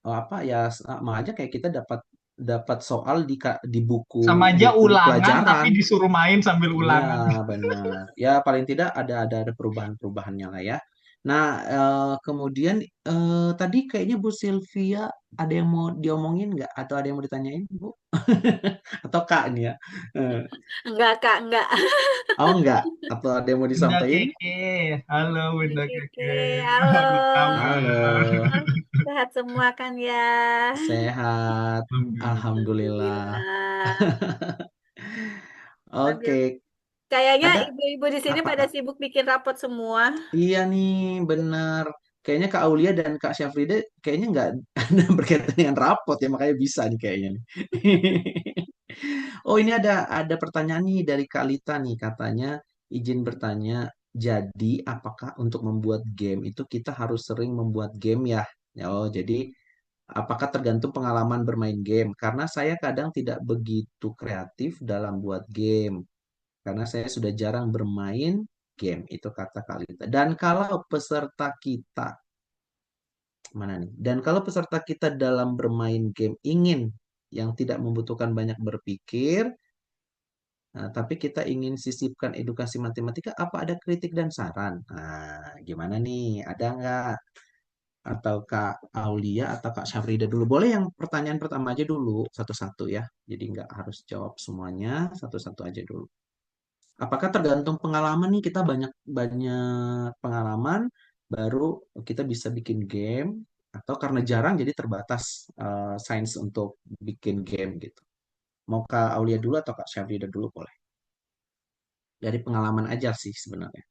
apa ya sama aja kayak kita dapat dapat soal di buku Sama aja buku ulangan, tapi pelajaran. disuruh main sambil Iya, ulangan. benar. Ya, paling tidak ada perubahan-perubahannya lah ya. Nah, kemudian tadi kayaknya Bu Sylvia ada yang mau diomongin nggak? Atau ada yang mau ditanyain, Bu? Atau Kak ini ya? Eh, Enggak, Kak, enggak. oh, enggak. Atau ada yang mau Bunda disampaikan? Keke, halo Bunda Oke, Keke, halo. apa kabar? Halo, Sehat semua kan ya? sehat. Alhamdulillah. Alhamdulillah. Alhamdulillah. Aduh, Oke, kayaknya ada ibu-ibu di sini apa pada Kak? sibuk bikin rapot semua. Iya nih, bener. Kayaknya Kak Aulia dan Kak Syafrida kayaknya nggak ada berkaitan dengan rapot ya, makanya bisa nih kayaknya nih. Oh, ini ada pertanyaan nih dari Kak Lita nih, katanya izin bertanya, jadi apakah untuk membuat game itu kita harus sering membuat game ya? Oh, jadi apakah tergantung pengalaman bermain game? Karena saya kadang tidak begitu kreatif dalam buat game karena saya sudah jarang bermain game, itu kata Kalita. Dan kalau peserta kita, mana nih? Dan kalau peserta kita dalam bermain game ingin yang tidak membutuhkan banyak berpikir, nah, tapi kita ingin sisipkan edukasi matematika, apa ada kritik dan saran? Nah, gimana nih? Ada nggak? atau Kak Aulia atau Kak Syafrida dulu. Boleh yang pertanyaan pertama aja dulu, satu-satu ya. Jadi nggak harus jawab semuanya, satu-satu aja dulu. Apakah tergantung pengalaman nih, kita banyak banyak pengalaman baru kita bisa bikin game, atau karena jarang jadi terbatas sains untuk bikin game gitu. Mau Kak Aulia dulu atau Kak Syafrida dulu boleh. Dari pengalaman aja sih sebenarnya.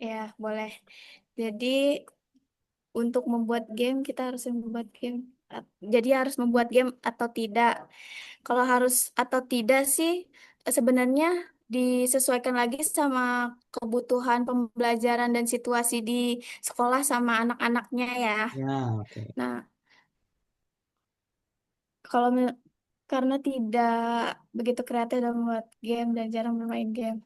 Ya, boleh. Jadi untuk membuat game kita harus membuat game. Jadi harus membuat game atau tidak. Kalau harus atau tidak sih sebenarnya disesuaikan lagi sama kebutuhan pembelajaran dan situasi di sekolah sama anak-anaknya ya. Ya, oke. Nah, kalau karena tidak begitu kreatif dalam membuat game dan jarang bermain game,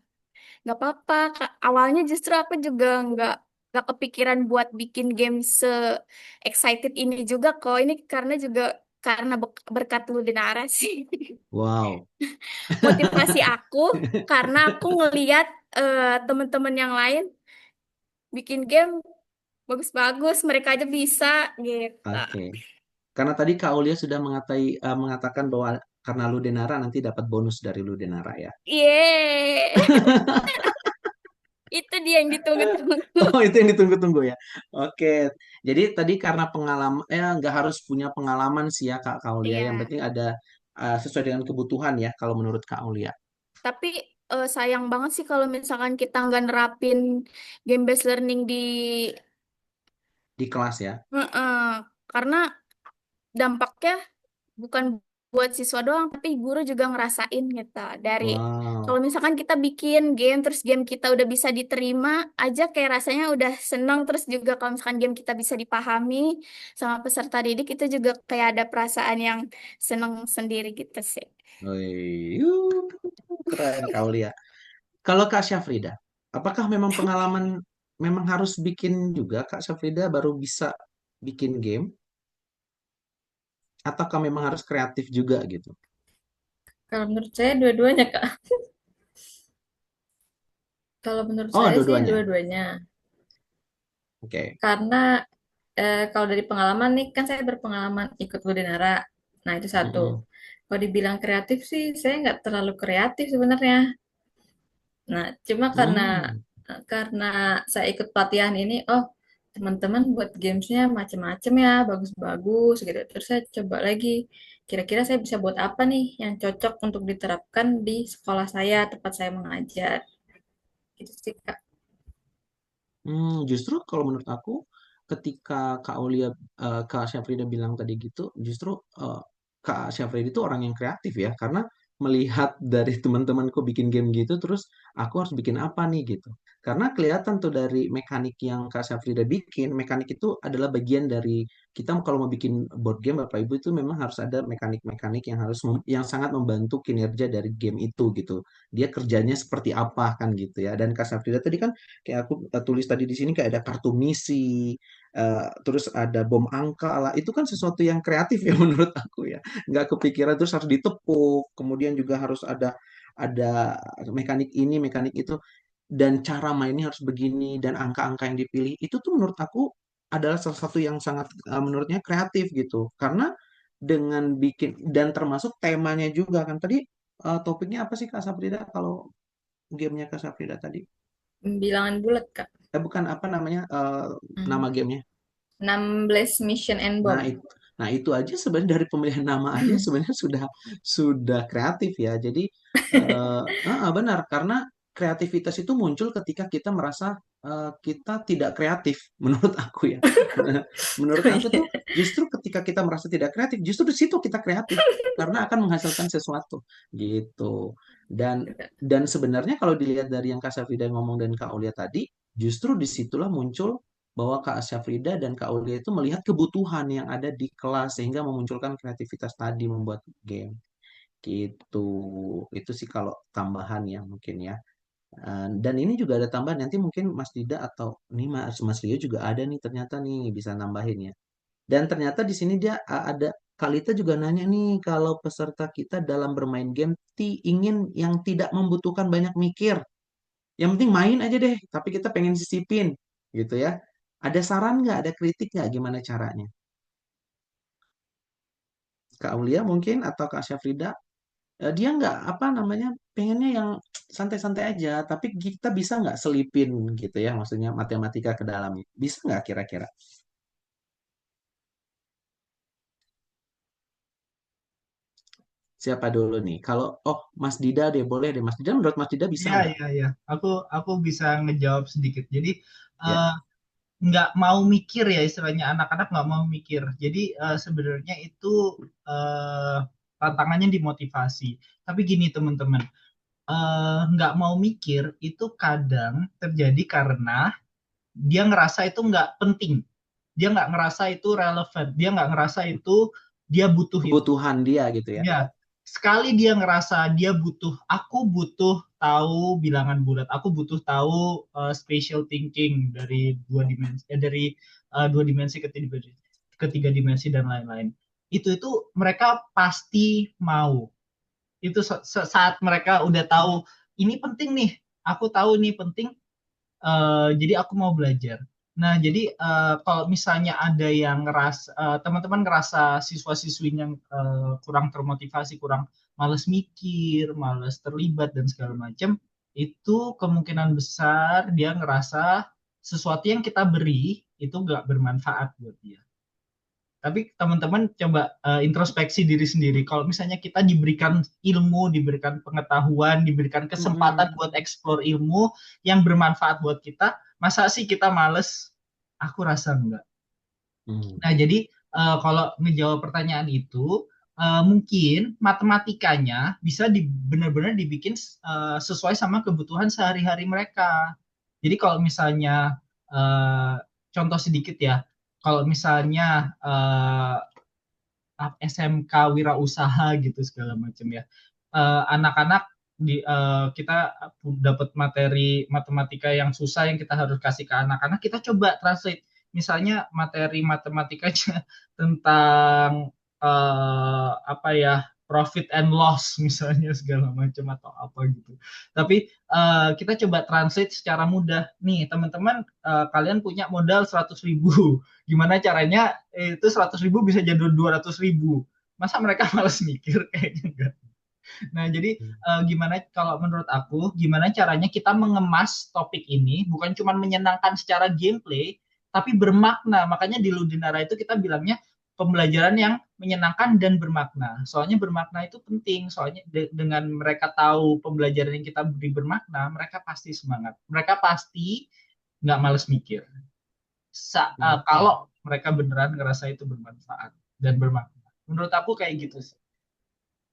nggak apa-apa. Awalnya justru aku juga nggak kepikiran buat bikin game se excited ini juga kok. Ini karena juga karena berkat Ludinara sih. Wow. Motivasi aku karena aku ngeliat teman-teman yang lain bikin game bagus-bagus, mereka aja bisa gitu. Oke. Karena tadi Kak Aulia sudah mengatakan bahwa karena Ludenara nanti dapat bonus dari Ludenara ya. Yeay, itu dia yang ditunggu-tunggu. Oh, itu yang ditunggu-tunggu ya. Oke. Jadi tadi karena pengalaman, nggak harus punya pengalaman sih ya Kak Aulia. Yang Iya, penting ada sesuai dengan kebutuhan ya kalau menurut Kak Aulia tapi sayang banget sih kalau misalkan kita nggak nerapin game based learning di di kelas ya. Heeh, karena dampaknya bukan buat siswa doang, tapi guru juga ngerasain gitu. Dari kalau Wow. misalkan kita bikin game, terus game kita udah bisa diterima aja, kayak rasanya udah seneng. Terus juga kalau misalkan game kita bisa dipahami sama peserta didik, itu juga kayak ada perasaan yang seneng sendiri gitu sih. Wih, keren Kak Aulia. Kalau Kak Syafrida, apakah memang pengalaman memang harus bikin juga Kak Syafrida baru bisa bikin game? Ataukah memang harus kreatif juga gitu? Kalau menurut saya dua-duanya, Kak. Kalau menurut Oh, saya sih dua-duanya. dua-duanya. Oke. Karena kalau dari pengalaman nih, kan saya berpengalaman ikut Ludinara. Nah, itu satu. Mm-mm. Kalau dibilang kreatif sih, saya nggak terlalu kreatif sebenarnya. Nah, cuma Hmm, karena saya ikut pelatihan ini, oh teman-teman buat gamesnya macem-macem ya, bagus-bagus gitu. Terus saya coba lagi, kira-kira saya bisa buat apa nih yang cocok untuk diterapkan di sekolah saya, tempat saya mengajar. Gitu sih, Kak. justru kalau menurut aku, ketika Kak Aulia, Kak Syafrida bilang tadi gitu, justru eh, Kak Syafrida itu orang yang kreatif ya, karena melihat dari teman-temanku bikin game gitu, terus aku harus bikin apa nih gitu. Karena kelihatan tuh dari mekanik yang Kak Syafrida bikin, mekanik itu adalah bagian dari kita kalau mau bikin board game, Bapak Ibu itu memang harus ada mekanik-mekanik yang yang sangat membantu kinerja dari game itu gitu. Dia kerjanya seperti apa kan gitu ya. Dan Kak Syafrida tadi kan kayak aku tulis tadi di sini kayak ada kartu misi, terus ada bom angka lah. Itu kan sesuatu yang kreatif ya menurut aku ya. Nggak kepikiran terus harus ditepuk, kemudian juga harus ada mekanik ini, mekanik itu, dan cara mainnya harus begini dan angka-angka yang dipilih. Itu tuh menurut aku adalah salah satu yang sangat menurutnya kreatif gitu. Karena dengan bikin dan termasuk temanya juga kan tadi topiknya apa sih Kak Saprida kalau gamenya Kak Saprida tadi? Bilangan bulat, Kak. Bukan apa namanya Hmm. nama gamenya. 16 Mission and Nah Bomb. itu, nah itu aja sebenarnya dari pemilihan nama aja sebenarnya sudah kreatif ya. Jadi benar karena kreativitas itu muncul ketika kita merasa kita tidak kreatif menurut aku ya. Menurut Oh aku tuh iya. justru ketika kita merasa tidak kreatif, justru di situ kita kreatif karena akan menghasilkan sesuatu gitu. Dan sebenarnya kalau dilihat dari yang Kak Safida ngomong dan Kak Aulia tadi, justru disitulah muncul bahwa Kak Syafrida dan Kak Aulia itu melihat kebutuhan yang ada di kelas sehingga memunculkan kreativitas tadi membuat game gitu. Itu sih kalau tambahan ya mungkin ya. Dan ini juga ada tambahan nanti mungkin Mas Dida atau nih Mas Rio juga ada nih ternyata nih bisa nambahin ya. Dan ternyata di sini dia ada Kalita juga nanya nih kalau peserta kita dalam bermain game ingin yang tidak membutuhkan banyak mikir. Yang penting main aja deh, tapi kita pengen sisipin gitu ya. Ada saran nggak, ada kritik nggak gimana caranya? Kak Aulia mungkin atau Kak Syafrida? Dia nggak apa namanya pengennya yang santai-santai aja, tapi kita bisa nggak selipin gitu ya, maksudnya matematika ke dalam itu. Bisa nggak kira-kira? Siapa dulu nih? Kalau Mas Dida deh, boleh deh Mas Dida. Menurut Mas Dida bisa Iya, nggak? iya, iya. Aku bisa ngejawab sedikit. Jadi Ya. eh, nggak mau mikir ya istilahnya anak-anak nggak mau mikir. Jadi sebenarnya itu eh, tantangannya di motivasi. Tapi gini teman-teman, nggak mau mikir itu kadang terjadi karena dia ngerasa itu nggak penting. Dia nggak ngerasa itu relevan. Dia nggak ngerasa itu dia butuh itu. Kebutuhan dia gitu ya. Ya, sekali dia ngerasa dia butuh, aku butuh tahu bilangan bulat, aku butuh tahu spatial thinking dari dua dimensi ketiga dimensi dan lain-lain. Itu mereka pasti mau. Itu saat mereka udah tahu ini penting nih, aku tahu ini penting, jadi aku mau belajar. Nah, jadi kalau misalnya ada yang teman-teman ngerasa siswa-siswinya kurang termotivasi, kurang males mikir, males terlibat dan segala macam, itu kemungkinan besar dia ngerasa sesuatu yang kita beri itu nggak bermanfaat buat dia. Tapi teman-teman coba introspeksi diri sendiri. Kalau misalnya kita diberikan ilmu, diberikan pengetahuan, diberikan kesempatan Mm-mm. buat eksplor ilmu yang bermanfaat buat kita, masa sih kita males? Aku rasa enggak. Hmm. Nah, jadi kalau ngejawab pertanyaan itu, mungkin matematikanya bisa benar-benar dibikin sesuai sama kebutuhan sehari-hari mereka. Jadi kalau misalnya eh, contoh sedikit ya, kalau misalnya SMK wirausaha gitu segala macam ya. Anak-anak kita dapat materi matematika yang susah yang kita harus kasih ke anak-anak, kita coba translate. Misalnya materi matematikanya tentang apa ya, profit and loss misalnya segala macam atau apa gitu. Tapi kita coba translate secara mudah. Nih teman-teman, kalian punya modal 100.000. Gimana caranya itu 100.000 bisa jadi 200.000? Masa mereka malas mikir? Kayaknya enggak. Nah, jadi gimana kalau menurut aku, gimana caranya kita mengemas topik ini bukan cuma menyenangkan secara gameplay, tapi bermakna. Makanya di Ludinara itu kita bilangnya pembelajaran yang menyenangkan dan bermakna. Soalnya bermakna itu penting. Soalnya dengan mereka tahu pembelajaran yang kita beri bermakna, mereka pasti semangat. Mereka pasti nggak males mikir. Oke. Kalau mereka beneran ngerasa itu bermanfaat dan bermakna. Menurut aku kayak gitu sih.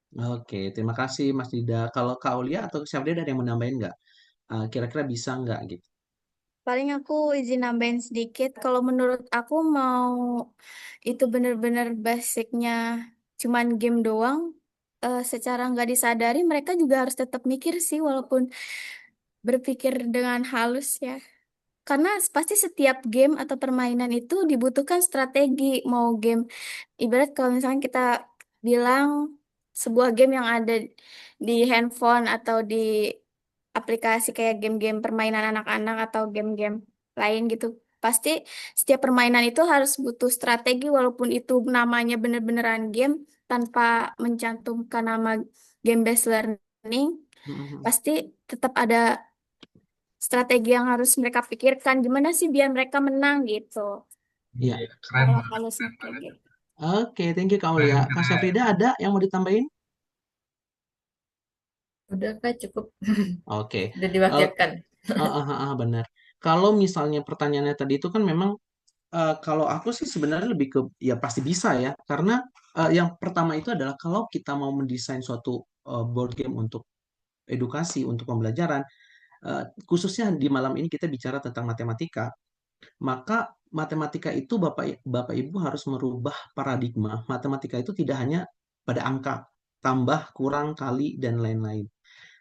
Oke, terima kasih Mas Dida. Kalau Kak Aulia atau Syafrida ada yang mau nambahin nggak? Kira-kira bisa nggak gitu? Paling aku izin nambahin sedikit. Kalau menurut aku mau itu bener-bener basicnya cuman game doang, secara nggak disadari mereka juga harus tetap mikir sih walaupun berpikir dengan halus ya. Karena pasti setiap game atau permainan itu dibutuhkan strategi. Mau game, ibarat kalau misalnya kita bilang sebuah game yang ada di handphone atau di aplikasi kayak game-game permainan anak-anak atau game-game lain gitu. Pasti setiap permainan itu harus butuh strategi walaupun itu namanya bener-beneran game tanpa mencantumkan nama game based learning, Mhm. pasti tetap ada strategi yang harus mereka pikirkan gimana sih biar mereka menang gitu. Iya. Iya, keren Kalau banget, halusnya keren kayak banget. gitu. Oke, thank you Kak Aulia. Keren, Kak keren. Syafrida ada yang mau ditambahin? Udah Kak, cukup. Oke. Udah Eh, diwakilkan. benar. Kalau misalnya pertanyaannya tadi itu kan memang kalau aku sih sebenarnya lebih ke ya pasti bisa ya, karena yang pertama itu adalah kalau kita mau mendesain suatu board game untuk edukasi, untuk pembelajaran, khususnya di malam ini kita bicara tentang matematika, maka matematika itu Bapak Ibu harus merubah paradigma. Matematika itu tidak hanya pada angka, tambah, kurang, kali, dan lain-lain.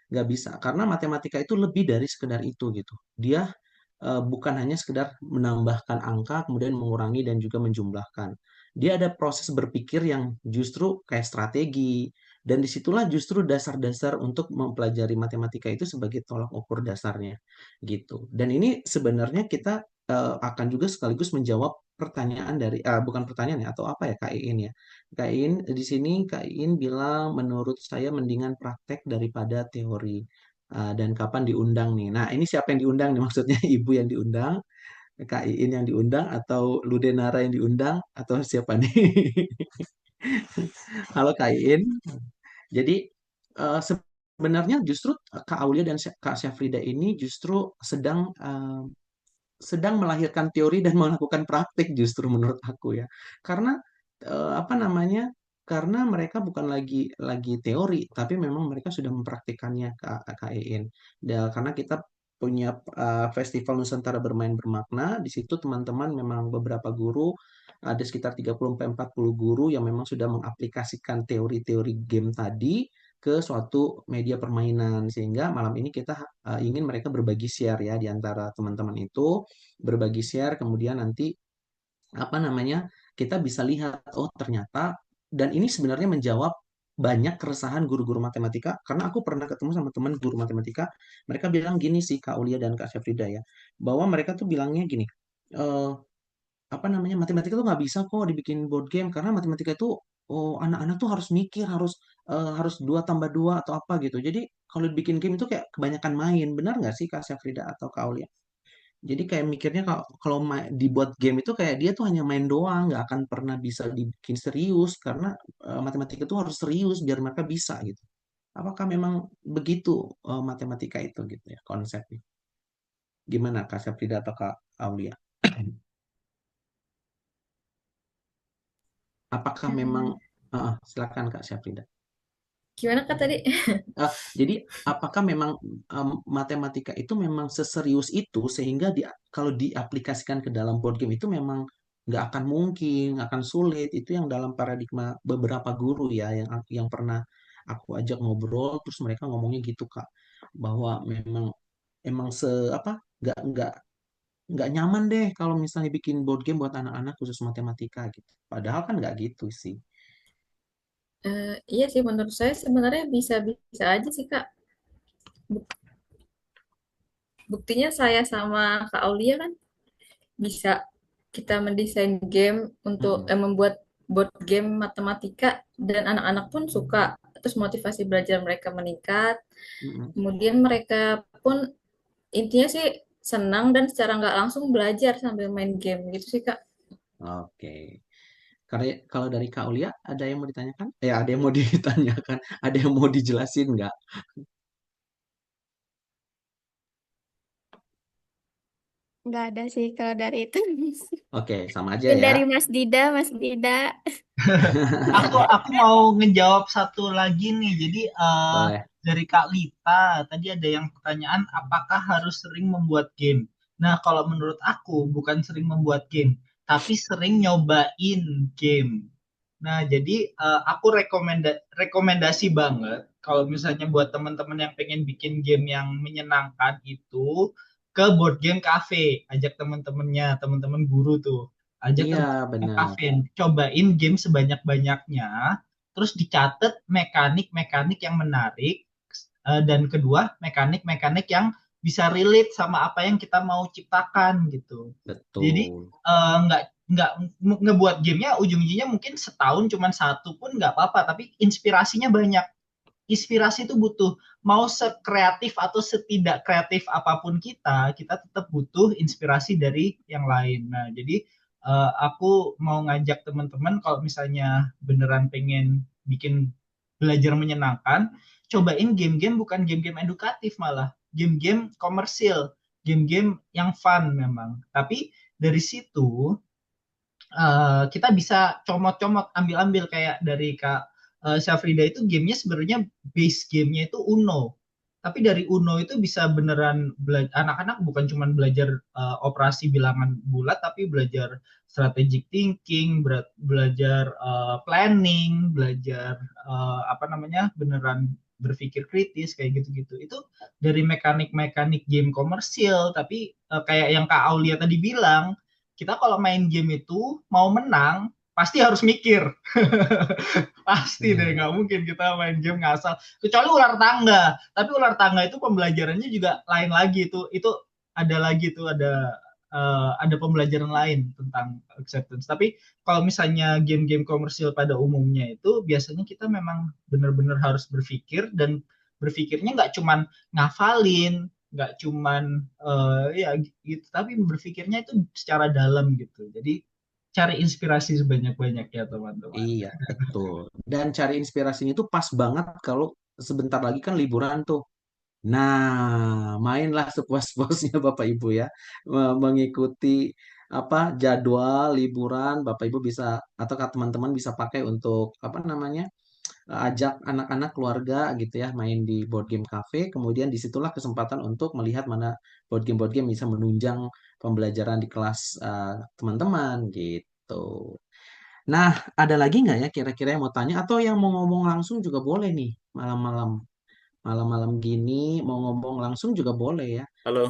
Nggak bisa, karena matematika itu lebih dari sekedar itu gitu. Dia bukan hanya sekedar menambahkan angka, kemudian mengurangi dan juga menjumlahkan. Dia ada proses berpikir yang justru kayak strategi, dan disitulah justru dasar-dasar untuk mempelajari matematika itu sebagai tolak ukur dasarnya gitu. Dan ini sebenarnya kita akan juga sekaligus menjawab pertanyaan dari bukan pertanyaan ya atau apa ya Kak Iin ya. Kak Iin di sini Kak Iin bilang menurut saya mendingan praktek daripada teori. Dan kapan diundang nih? Nah, ini siapa yang diundang nih? Maksudnya ibu yang diundang, Kak Iin yang diundang, atau Ludenara yang diundang, atau siapa nih? Halo Kak Iin. Jadi sebenarnya justru Kak Aulia dan Kak Syafrida ini justru sedang melahirkan teori dan melakukan praktik justru menurut aku ya. Karena apa namanya? Karena mereka bukan lagi teori, tapi memang mereka sudah mempraktikannya Kak Iin. Karena kita punya Festival Nusantara Bermain Bermakna, di situ teman-teman memang beberapa guru, ada sekitar 30-40 guru yang memang sudah mengaplikasikan teori-teori game tadi ke suatu media permainan, sehingga malam ini kita ingin mereka berbagi share ya di antara teman-teman itu, berbagi share, kemudian nanti apa namanya, kita bisa lihat oh ternyata, dan ini sebenarnya menjawab banyak keresahan guru-guru matematika, karena aku pernah ketemu sama teman guru matematika, mereka bilang gini sih Kak Ulia dan Kak Syafrida ya, bahwa mereka tuh bilangnya gini, eh, apa namanya, matematika tuh nggak bisa kok dibikin board game, karena matematika itu oh anak-anak tuh harus mikir, harus 2 tambah 2 atau apa gitu. Jadi kalau dibikin game itu kayak kebanyakan main. Benar nggak sih Kak Syafrida atau Kak Aulia? Jadi kayak mikirnya kalau kalau dibuat game itu kayak dia tuh hanya main doang, nggak akan pernah bisa dibikin serius, karena matematika itu harus serius biar mereka bisa gitu. Apakah memang begitu matematika itu gitu ya konsepnya? Gimana Kak Syafrida atau Kak Aulia? Apakah memang Eh, silakan Kak Syafrida. Gimana Kak tadi? Jadi apakah memang matematika itu memang seserius itu sehingga kalau diaplikasikan ke dalam board game itu memang nggak akan mungkin, akan sulit. Itu yang dalam paradigma beberapa guru ya yang pernah aku ajak ngobrol, terus mereka ngomongnya gitu Kak, bahwa memang emang apa, nggak nyaman deh kalau misalnya bikin board game buat anak-anak khusus matematika gitu. Padahal kan nggak gitu sih. Iya sih menurut saya sebenarnya bisa-bisa aja sih Kak. Buk- Buktinya saya sama Kak Aulia kan bisa kita mendesain game untuk Mm-mm. membuat board game matematika dan anak-anak pun suka. Terus motivasi belajar mereka meningkat. Mm-mm. Kemudian mereka pun intinya sih senang dan secara nggak langsung belajar sambil main game gitu sih Kak. Oke. Karena kalau dari Kak Ulia ada yang mau ditanyakan? Ada yang mau ditanyakan, ada yang mau dijelasin nggak? Nggak ada sih kalau dari itu. Oke, sama aja Mungkin ya. dari Mas Dida, Mas Dida. Aku mau ngejawab satu lagi nih. Jadi Boleh. dari Kak Lita tadi ada yang pertanyaan apakah harus sering membuat game. Nah, kalau menurut aku bukan sering membuat game, tapi sering nyobain game. Nah, jadi aku rekomendasi banget kalau misalnya buat teman-teman yang pengen bikin game yang menyenangkan itu ke board game cafe, ajak teman-temannya, teman-teman guru tuh, ajak Iya, teman-teman benar. cafe, cobain game sebanyak-banyaknya, terus dicatat mekanik-mekanik yang menarik, dan kedua mekanik-mekanik yang bisa relate sama apa yang kita mau ciptakan gitu. Jadi Betul. nggak ngebuat gamenya ujung-ujungnya mungkin setahun cuman satu pun nggak apa-apa, tapi inspirasinya banyak. Inspirasi itu butuh, mau sekreatif atau setidak kreatif apapun kita tetap butuh inspirasi dari yang lain. Nah, jadi aku mau ngajak teman-teman kalau misalnya beneran pengen bikin belajar menyenangkan, cobain game-game bukan game-game edukatif, malah game-game komersil, game-game yang fun memang. Tapi dari situ kita bisa comot-comot, ambil-ambil kayak dari Kak Syafrida itu gamenya sebenarnya base gamenya itu Uno. Tapi dari Uno itu bisa beneran anak-anak bukan cuma belajar operasi bilangan bulat, tapi belajar strategic thinking, belajar planning, belajar apa namanya beneran berpikir kritis kayak gitu-gitu. Itu dari mekanik-mekanik game komersil, tapi kayak yang Kak Aulia tadi bilang, kita kalau main game itu mau menang pasti harus mikir. Pasti deh, Nah, nggak mungkin kita main game ngasal. Kecuali ular tangga. Tapi ular tangga itu pembelajarannya juga lain lagi, itu ada lagi tuh, ada ada pembelajaran lain tentang acceptance. Tapi kalau misalnya game-game komersil pada umumnya itu biasanya kita memang benar-benar harus berpikir, dan berpikirnya nggak cuman ngafalin, nggak cuman ya gitu, tapi berpikirnya itu secara dalam gitu. Jadi cari inspirasi sebanyak-banyak ya teman-teman. Iya, betul. Dan cari inspirasinya itu pas banget kalau sebentar lagi kan liburan tuh. Nah, mainlah sepuas-puasnya Bapak Ibu ya. Mengikuti apa jadwal liburan Bapak Ibu bisa atau teman-teman bisa pakai untuk apa namanya? Ajak anak-anak keluarga gitu ya main di board game cafe. Kemudian disitulah kesempatan untuk melihat mana board game bisa menunjang pembelajaran di kelas teman-teman gitu. Nah, ada lagi nggak ya kira-kira yang mau tanya atau yang mau ngomong langsung juga boleh nih malam-malam. Malam-malam gini mau ngomong langsung juga boleh ya. Halo,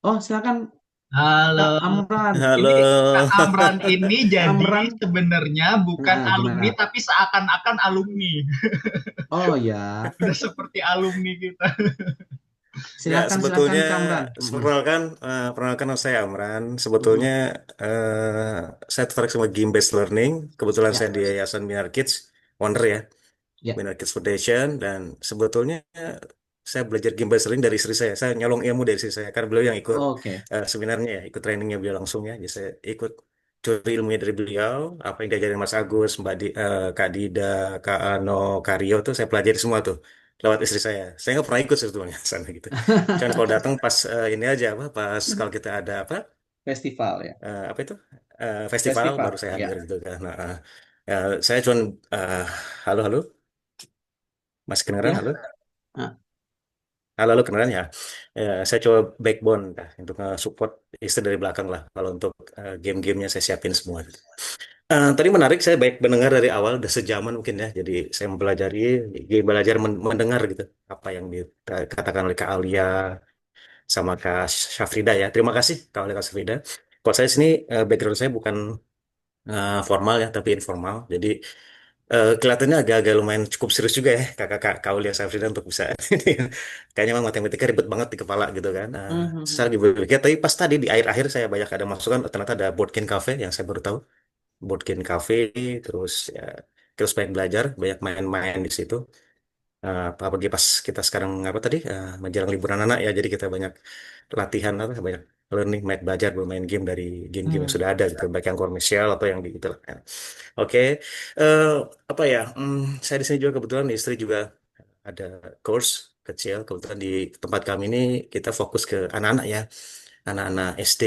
Oh, silakan Halo, Kak Amran. ini halo. Kak Amran ini jadi Amran, sebenarnya bukan nah alumni gimana? tapi seakan-akan alumni. Oh ya, Udah seperti alumni kita. Ya, silakan sebetulnya Kak Amran. perkenalkan nama saya Amran. Sebetulnya Mm-mm. saya tertarik sama game based learning. Kebetulan Ya, saya di Yayasan Binar Kids, Wonder ya, ya. Binar Kids Foundation. Dan sebetulnya saya belajar game based learning dari istri saya. Saya nyolong ilmu dari istri saya karena beliau yang ikut Oke. seminarnya ya, ikut trainingnya beliau langsung ya. Jadi saya ikut curi ilmunya dari beliau. Apa yang diajarin Mas Agus, Kak Dida, Kak Ano, Kak Rio tuh saya pelajari semua tuh lewat istri saya. Saya nggak pernah ikut sebetulnya sana gitu. Cuman kalau datang pas ini aja apa, pas kalau kita ada Festival ya. apa itu festival baru Festival. saya hadir Ya. gitu kan. Nah, ya, saya cuman eh, halo halo, masih kedengeran halo? Ya. Ah, Halo, halo kedengeran ya. Ya, saya coba backbone dah, untuk support istri dari belakang lah. Kalau untuk game-gamenya saya siapin semua. Tadi menarik, saya baik mendengar dari awal, udah sejaman mungkin ya. Jadi saya mempelajari, belajar mendengar gitu. Apa yang dikatakan oleh Kak Alia sama Kak Syafrida ya. Terima kasih Kak Alia, Kak Syafrida. Kalau saya sini, background saya bukan formal ya, tapi informal. Jadi kelihatannya agak-agak lumayan cukup serius juga ya kakak Kak Aulia Safrida untuk bisa kayaknya memang matematika ribet banget di kepala gitu kan. Secara mhm. dipikir tapi pas tadi di akhir-akhir saya banyak ada masukan, oh, ternyata ada board game cafe yang saya baru tahu. Board game cafe, terus ya terus banyak belajar, banyak main-main di situ. Apalagi pas kita sekarang apa tadi, menjelang liburan anak ya, jadi kita banyak latihan apa, banyak learning, banyak belajar bermain game dari game-game yang Hmm. sudah ada gitu, baik yang komersial atau yang di gitu lah. Oke, eh, apa ya? Saya di sini juga kebetulan istri juga ada course kecil. Kebetulan di tempat kami ini kita fokus ke anak-anak ya, anak-anak SD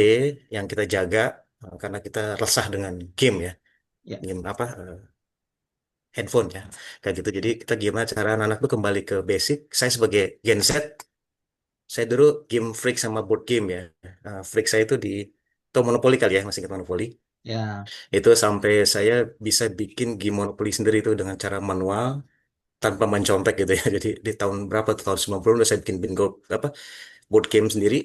yang kita jaga karena kita resah dengan game ya, Ya. game apa? Handphone ya, kayak gitu. Jadi kita gimana cara anak-anak tuh kembali ke basic. Saya sebagai Gen Z, saya dulu game freak sama board game ya. Freak saya itu di atau Monopoly kali ya, masih ingat Monopoly. Ya. Itu sampai saya bisa bikin game Monopoly sendiri itu dengan cara manual tanpa mencontek gitu ya. Jadi di tahun berapa tuh, tahun 90 udah saya bikin bingo apa board game sendiri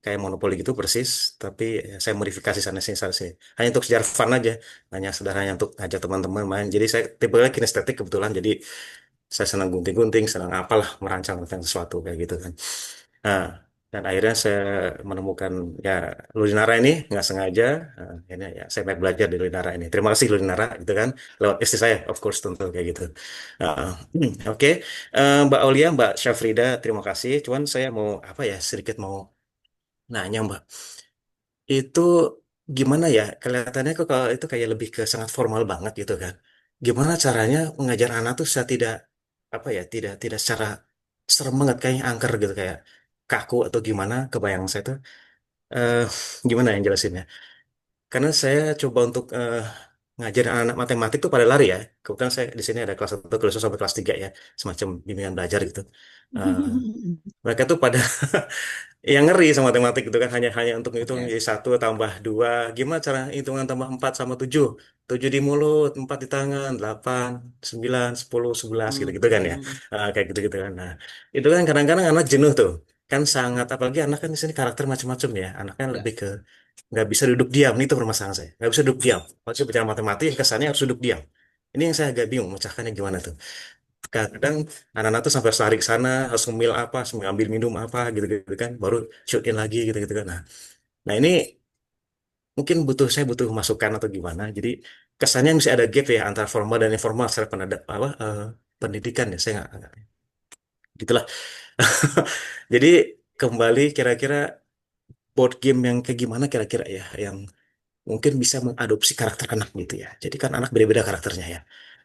kayak Monopoly gitu persis, tapi ya, saya modifikasi sana sini. Hanya untuk sejarah fun aja, hanya sederhana untuk ngajak teman-teman main. Jadi saya tipe kinestetik kebetulan, jadi saya senang gunting-gunting, senang apalah merancang tentang sesuatu kayak gitu kan. Nah, dan akhirnya saya menemukan ya Lulinara ini nggak sengaja. Ini ya saya banyak belajar dari Lulinara ini. Terima kasih Lulinara gitu kan, lewat istri saya of course tentu kayak gitu. Nah, oke. Mbak Aulia, Mbak Syafrida, terima kasih. Cuman saya mau apa ya, sedikit mau nanya Mbak, itu gimana ya, kelihatannya kok kalau itu kayak lebih ke sangat formal banget gitu kan. Gimana caranya mengajar anak tuh saya tidak apa ya, tidak secara serem banget kayaknya, angker gitu, kayak kaku atau gimana, kebayang saya tuh eh gimana yang jelasinnya. Karena saya coba untuk ngajarin anak-anak matematik tuh pada lari ya. Kebetulan saya di sini ada kelas 1, kelas 2 sampai kelas 3 ya, semacam bimbingan belajar gitu. Eh, Mereka tuh pada yang ngeri sama matematik itu kan, hanya hanya untuk ngitung Oke. jadi 1 tambah 2, gimana cara hitungan tambah 4 sama 7, 7 di mulut, 4 di tangan, 8, 9, 10, 11 gitu gitu kan ya. Mhm. Kayak gitu gitu kan. Nah itu kan kadang-kadang anak jenuh tuh kan, sangat apalagi anak kan di sini karakter macam-macam ya, anak kan Ya. lebih ke nggak bisa duduk diam. Ini tuh permasalahan saya, nggak bisa duduk diam. Kalau saya bicara matematik kesannya harus duduk diam. Ini yang saya agak bingung memecahkannya gimana tuh. Kadang anak-anak tuh sampai harus lari ke sana, harus ngemil apa, harus ngambil minum apa gitu, gitu kan, baru shoot in lagi gitu gitu kan. Nah, Nah ini mungkin saya butuh masukan atau gimana. Jadi kesannya masih ada gap ya antara formal dan informal secara pendidikan ya. Saya nggak gitulah. Jadi kembali kira-kira board game yang kayak gimana kira-kira ya yang mungkin bisa mengadopsi karakter anak gitu ya. Jadi kan anak beda-beda karakternya ya.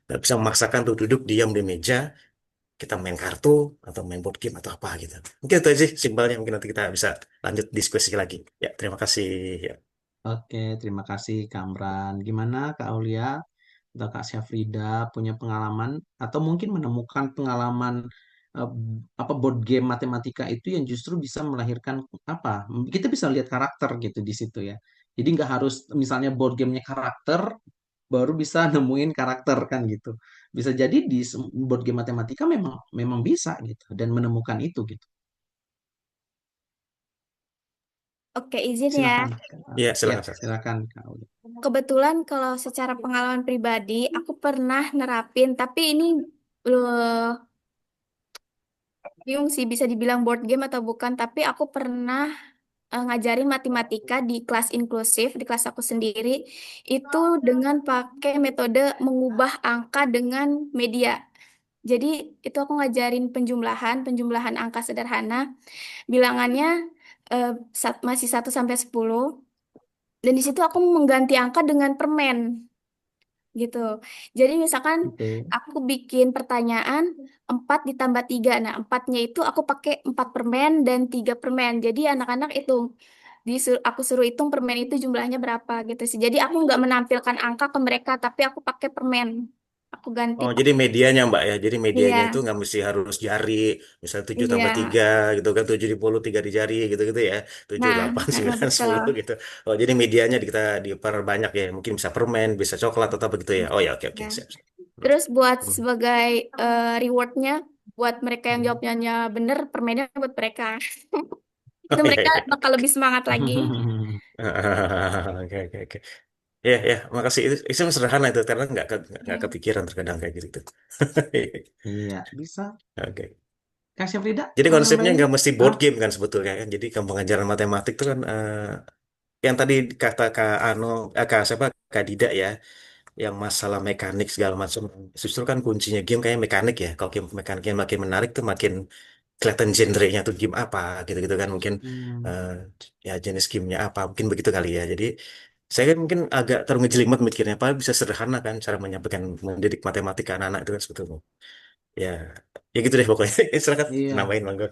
Nggak bisa memaksakan tuh duduk diam di meja, kita main kartu atau main board game atau apa gitu. Mungkin itu aja sih simpelnya. Mungkin nanti kita bisa lanjut diskusi lagi. Ya, terima kasih. Ya. Oke, terima kasih Kamran. Gimana Kak Aulia atau Kak Syafrida punya pengalaman atau mungkin menemukan pengalaman eh, board game matematika itu yang justru bisa melahirkan apa? Kita bisa lihat karakter gitu di situ ya. Jadi nggak harus misalnya board gamenya karakter baru bisa nemuin karakter kan gitu. Bisa jadi di board game matematika memang memang bisa gitu dan menemukan itu gitu. Oke, izin ya. Silakan. Ya, Ya, silakan. Silakan. silakan Kak Aulia. Kebetulan kalau secara pengalaman pribadi, aku pernah nerapin, tapi ini bingung sih bisa dibilang board game atau bukan, tapi aku pernah ngajarin matematika di kelas inklusif, di kelas aku sendiri, itu dengan pakai metode mengubah angka dengan media. Jadi itu aku ngajarin penjumlahan angka sederhana, bilangannya eh, masih 1 sampai 10, dan di situ aku mengganti angka dengan permen gitu. Jadi misalkan Gitu. aku bikin pertanyaan 4 ditambah 3. Nah, empatnya itu aku pakai 4 permen dan 3 permen. Jadi anak-anak hitung. Aku suruh hitung permen itu jumlahnya berapa gitu sih. Jadi aku nggak menampilkan angka ke mereka, tapi aku pakai permen. Aku ganti Oh, jadi pakai. medianya Mbak ya. Jadi medianya itu Iya, nggak mesti harus jari, misalnya 7 tambah iya. 3 gitu kan, 7 di puluh 3 di jari gitu-gitu ya. Tujuh Nah, 8 9 betul. 10 gitu. Oh, jadi medianya kita diperbanyak ya. Mungkin bisa permen, bisa coklat atau apa gitu ya. Oh ya, oke oke, Ya. siap. Siap. Terus buat Hmm. sebagai rewardnya, buat mereka yang Hmm. jawabnya bener, permennya buat mereka. Oh Itu iya mereka iya. bakal lebih semangat lagi. Oke oke oke. Ya ya, makasih itu sederhana itu karena nggak Ya. kepikiran terkadang kayak gitu. Iya, bisa. Oke. Kak Syafrida Jadi mau konsepnya nambahin? nggak mesti board Ah, game kan sebetulnya kan. Jadi kan pengajaran matematik itu kan yang tadi kata Kak Ano, Kak siapa Kak Dida ya, yang masalah mekanik segala macam. Justru kan kuncinya game kayak mekanik ya. Kalau game mekaniknya makin menarik tuh makin kelihatan genrenya tuh game apa gitu-gitu kan mungkin hmm, eh, ya jenis gamenya apa mungkin begitu kali ya. Jadi saya kan mungkin agak terlalu ngejelimet mikirnya, apa bisa sederhana kan cara menyampaikan mendidik matematika anak-anak itu kan sebetulnya. Ya, ya gitu deh pokoknya. Silakan iya. nambahin monggo.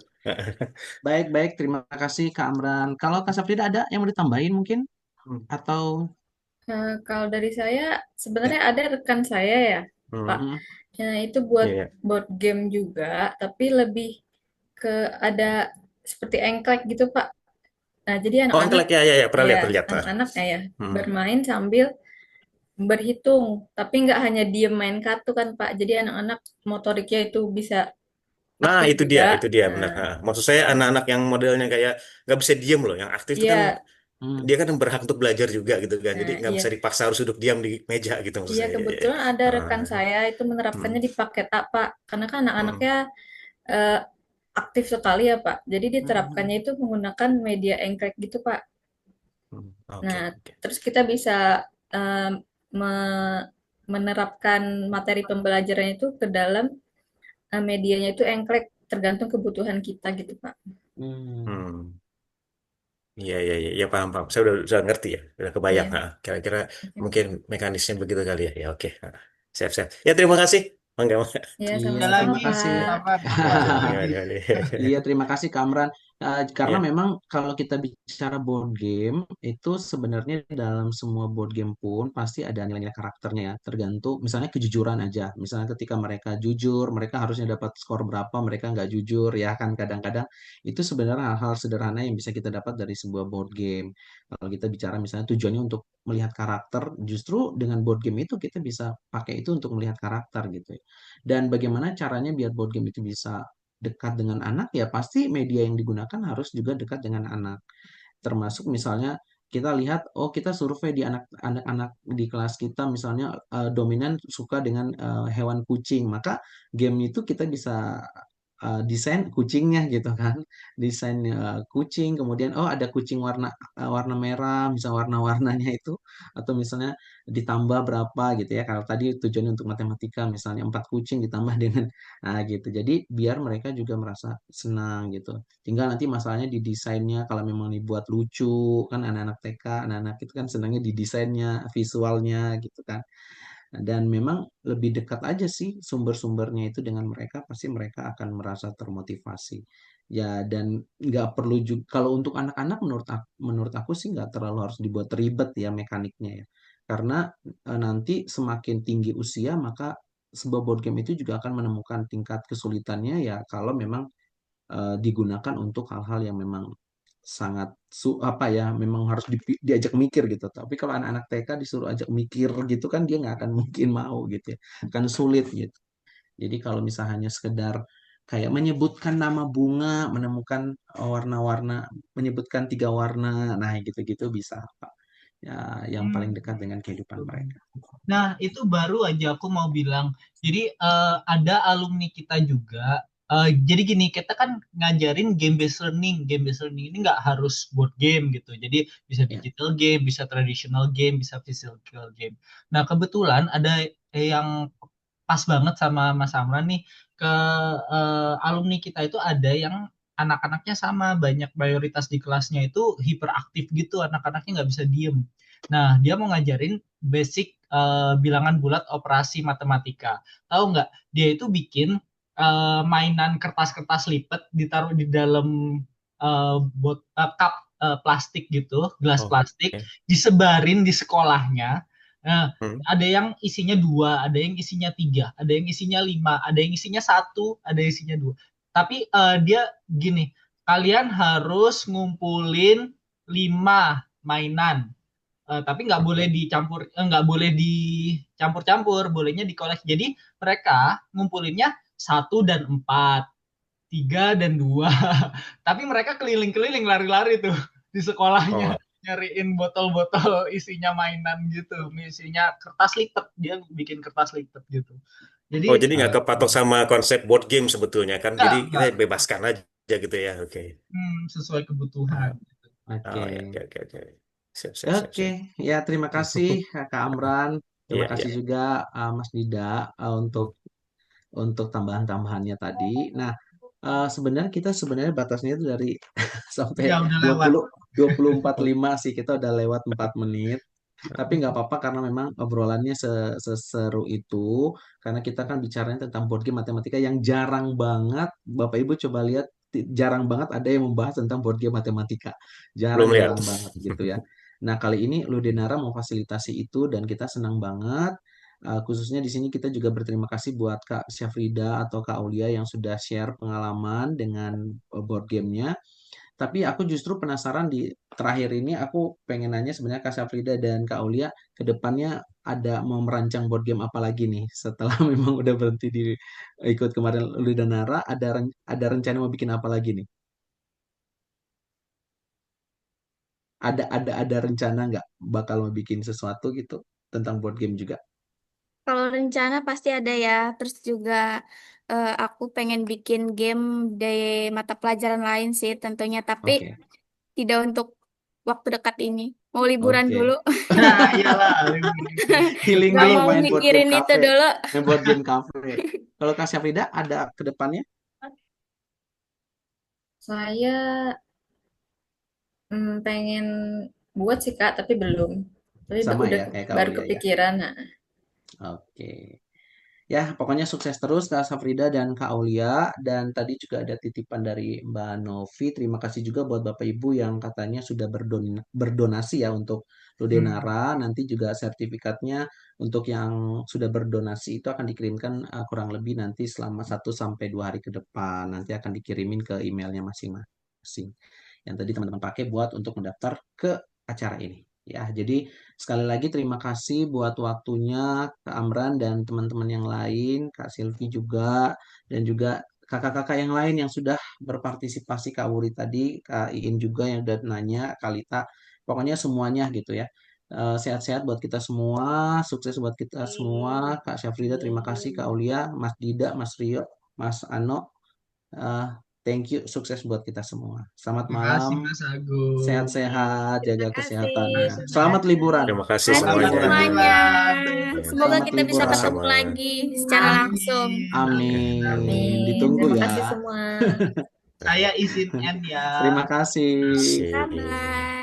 Baik-baik, terima kasih Kak Amran. Kalau Kak Syafrida ada yang mau ditambahin mungkin? Hmm. Atau Kalau dari saya, ya? sebenarnya ada rekan saya ya, Pak. Hmm. Hmm, Nah, itu buat Iya, iya. board game juga, tapi lebih ke ada seperti engklek gitu, Pak. Nah, jadi Oh, anak-anak, engklek ya, ya, ya, pernah lihat, ya, pernah lihat. Ah. anak-anak ya Hmm. bermain sambil berhitung, tapi nggak hanya diem main kartu kan, Pak. Jadi anak-anak motoriknya itu bisa Nah, aktif juga. itu dia benar. Nah, Ah. Maksud saya anak-anak yang modelnya kayak nggak bisa diem loh, yang aktif itu kan iya, hmm, dia kan berhak untuk belajar juga gitu kan. Jadi nah, nggak iya. bisa dipaksa harus duduk diam di meja gitu maksud Iya, saya. Ya, ya, ya. kebetulan ada rekan Ah. saya itu menerapkannya Hmm. di paket A, Pak. Karena kan Hmm. anak-anaknya eh, aktif sekali ya, Pak. Jadi hmm, diterapkannya itu menggunakan media engklek gitu, Pak. Hmm. Oke, Nah, oke. terus kita bisa eh, me- menerapkan materi pembelajaran itu ke dalam medianya itu engklek tergantung kebutuhan kita gitu, Pak. hmm. Hmm. Iya, iya, iya, ya, paham, paham. Saya udah ngerti ya, udah kebayang. Iya, Ha. Kira-kira oke, Pak. mungkin mekanisnya begitu kali ya. Ya, oke. Ha. Siap, siap. Ya, terima kasih. Mangga, mangga. Iya, Iya, Ada sama-sama, terima lagi kasih. Pak. kapan? Wah, Gimana, gimana? Iya, terima kasih Kamran. Karena Iya. memang kalau kita bicara board game, itu sebenarnya dalam semua board game pun pasti ada nilai-nilai karakternya ya. Tergantung, misalnya kejujuran aja. Misalnya ketika mereka jujur, mereka harusnya dapat skor berapa, mereka nggak jujur, ya kan kadang-kadang itu sebenarnya hal-hal sederhana yang bisa kita dapat dari sebuah board game. Kalau kita bicara misalnya tujuannya untuk melihat karakter, justru dengan board game itu kita bisa pakai itu untuk melihat karakter gitu ya. Dan bagaimana caranya biar board game itu bisa dekat dengan anak ya pasti media yang digunakan harus juga dekat dengan anak. Termasuk misalnya kita lihat oh kita survei di anak-anak di kelas kita misalnya dominan suka dengan hewan kucing, maka game itu kita bisa desain kucingnya gitu kan, desain kucing, kemudian oh ada kucing warna merah, misalnya warna-warnanya itu, atau misalnya ditambah berapa gitu ya, kalau tadi tujuannya untuk matematika misalnya 4 kucing ditambah dengan gitu, jadi biar mereka juga merasa senang gitu. Tinggal nanti masalahnya di desainnya, kalau memang dibuat lucu kan, anak-anak TK, anak-anak itu kan senangnya di desainnya, visualnya gitu kan. Dan memang lebih dekat aja sih sumber-sumbernya itu dengan mereka, pasti mereka akan merasa termotivasi. Ya, dan nggak perlu juga, kalau untuk anak-anak menurut aku sih nggak terlalu harus dibuat ribet ya mekaniknya ya. Karena nanti semakin tinggi usia, maka sebuah board game itu juga akan menemukan tingkat kesulitannya ya, kalau memang digunakan untuk hal-hal yang memang sangat apa ya, memang harus diajak mikir gitu. Tapi kalau anak-anak TK disuruh ajak mikir gitu kan, dia nggak akan mungkin mau gitu ya, akan sulit gitu. Jadi kalau misalnya hanya sekedar kayak menyebutkan nama bunga, menemukan warna-warna, menyebutkan 3 warna, nah gitu-gitu bisa Pak. Ya, yang paling Hmm. dekat dengan kehidupan mereka. Nah, itu baru aja aku mau bilang. Jadi ada alumni kita juga. Jadi gini, kita kan ngajarin game based learning. Game based learning ini nggak harus board game gitu. Jadi bisa Ya, digital game, bisa traditional game, bisa physical game. Nah, kebetulan ada yang pas banget sama Mas Amran nih. Ke alumni kita itu ada yang anak-anaknya sama, banyak mayoritas di kelasnya itu hiperaktif gitu. Anak-anaknya nggak bisa diem. Nah, dia mau ngajarin basic bilangan bulat operasi matematika. Tahu nggak? Dia itu bikin mainan kertas-kertas lipat ditaruh di dalam cup plastik gitu, gelas Oh, plastik, oke. disebarin di sekolahnya. Nah, Hmm. ada yang isinya 2, ada yang isinya 3, ada yang isinya 5, ada yang isinya 1, ada yang isinya 2. Tapi dia gini, kalian harus ngumpulin 5 mainan. Tapi nggak boleh Oke. dicampur, nggak boleh dicampur-campur, bolehnya dikoleksi. Jadi mereka ngumpulinnya 1 dan 4, 3 dan 2. Tapi mereka keliling-keliling lari-lari tuh di sekolahnya Oh, nyariin botol-botol isinya mainan gitu, isinya kertas lipat, dia bikin kertas lipat gitu. oh, Jadi jadi nggak kepatok oke, sama konsep board game sebetulnya kan? Jadi kita enggak, bebaskan aja gitu ya. Oke. sesuai kebutuhan. Ah, oke. oh ya, oke, oke, oke. Siap, siap, siap, Oke, siap. ya terima kasih Kak Amran. Terima Iya, iya. kasih juga Mas Dida untuk tambahan-tambahannya tadi. Nah, sebenarnya kita sebenarnya batasnya itu dari sampai Ya udah dua lewat. puluh 24:05 sih, kita udah lewat 4 menit. Tapi nggak apa-apa karena memang obrolannya seseru itu, karena kita kan bicaranya tentang board game matematika yang jarang banget. Bapak Ibu coba lihat, jarang banget ada yang membahas tentang board game matematika. Belum lihat. Jarang-jarang banget gitu ya. Nah, kali ini Ludenara memfasilitasi itu dan kita senang banget. Khususnya di sini kita juga berterima kasih buat Kak Syafrida atau Kak Aulia yang sudah share pengalaman dengan board gamenya. Tapi aku justru penasaran di terakhir ini, aku pengen nanya sebenarnya Kak Syafrida dan Kak Aulia, ke depannya ada mau merancang board game apa lagi nih setelah memang udah berhenti di ikut kemarin Ludanara, ada rencana mau bikin apa lagi nih? Ada rencana nggak bakal mau bikin sesuatu gitu tentang board game juga? Kalau rencana pasti ada ya. Terus juga aku pengen bikin game dari mata pelajaran lain sih tentunya. Tapi Oke, tidak untuk waktu dekat ini. Mau liburan oke. dulu. Nah, iyalah libur gitu. Healing Gak dulu, mau main board game mikirin itu cafe, dulu. main board game cafe. Kalau Kak Syafrida ada ke depannya? Saya pengen buat sih Kak, tapi belum. Tapi Sama udah ya kayak Kak baru Aulia ya. kepikiran. Nah, Oke. Ya, pokoknya sukses terus Kak Safrida dan Kak Aulia. Dan tadi juga ada titipan dari Mbak Novi. Terima kasih juga buat Bapak Ibu yang katanya sudah berdonasi ya untuk Hmm. Ludenara. Nanti juga sertifikatnya untuk yang sudah berdonasi itu akan dikirimkan kurang lebih nanti selama 1 sampai 2 hari ke depan. Nanti akan dikirimin ke emailnya masing-masing. Yang tadi teman-teman pakai buat untuk mendaftar ke acara ini. Ya, jadi sekali lagi terima kasih buat waktunya Kak Amran dan teman-teman yang lain, Kak Silvi juga, dan juga kakak-kakak yang lain yang sudah berpartisipasi, Kak Wuri tadi, Kak Iin juga yang udah nanya, Kak Lita, pokoknya semuanya gitu ya. Sehat-sehat buat kita semua, sukses buat kita semua, Kak Syafrida terima kasih, Kak Aulia, Mas Dida, Mas Rio, Mas Ano, Eh, thank you, sukses buat kita semua. Selamat Makasih malam, Mas Agus. sehat-sehat, Terima jaga kasih. kesehatannya. Sehat. Selamat liburan. Terima kasih Makasih Selamat semuanya. liburan juga. semuanya. Ya, Semoga Selamat kita bisa liburan. ketemu sama-sama. lagi secara langsung. Amin. Amin. Amin. Ditunggu Terima ya. kasih semua. Saya izin end ya. Terima kasih. Kasih. Bye-bye.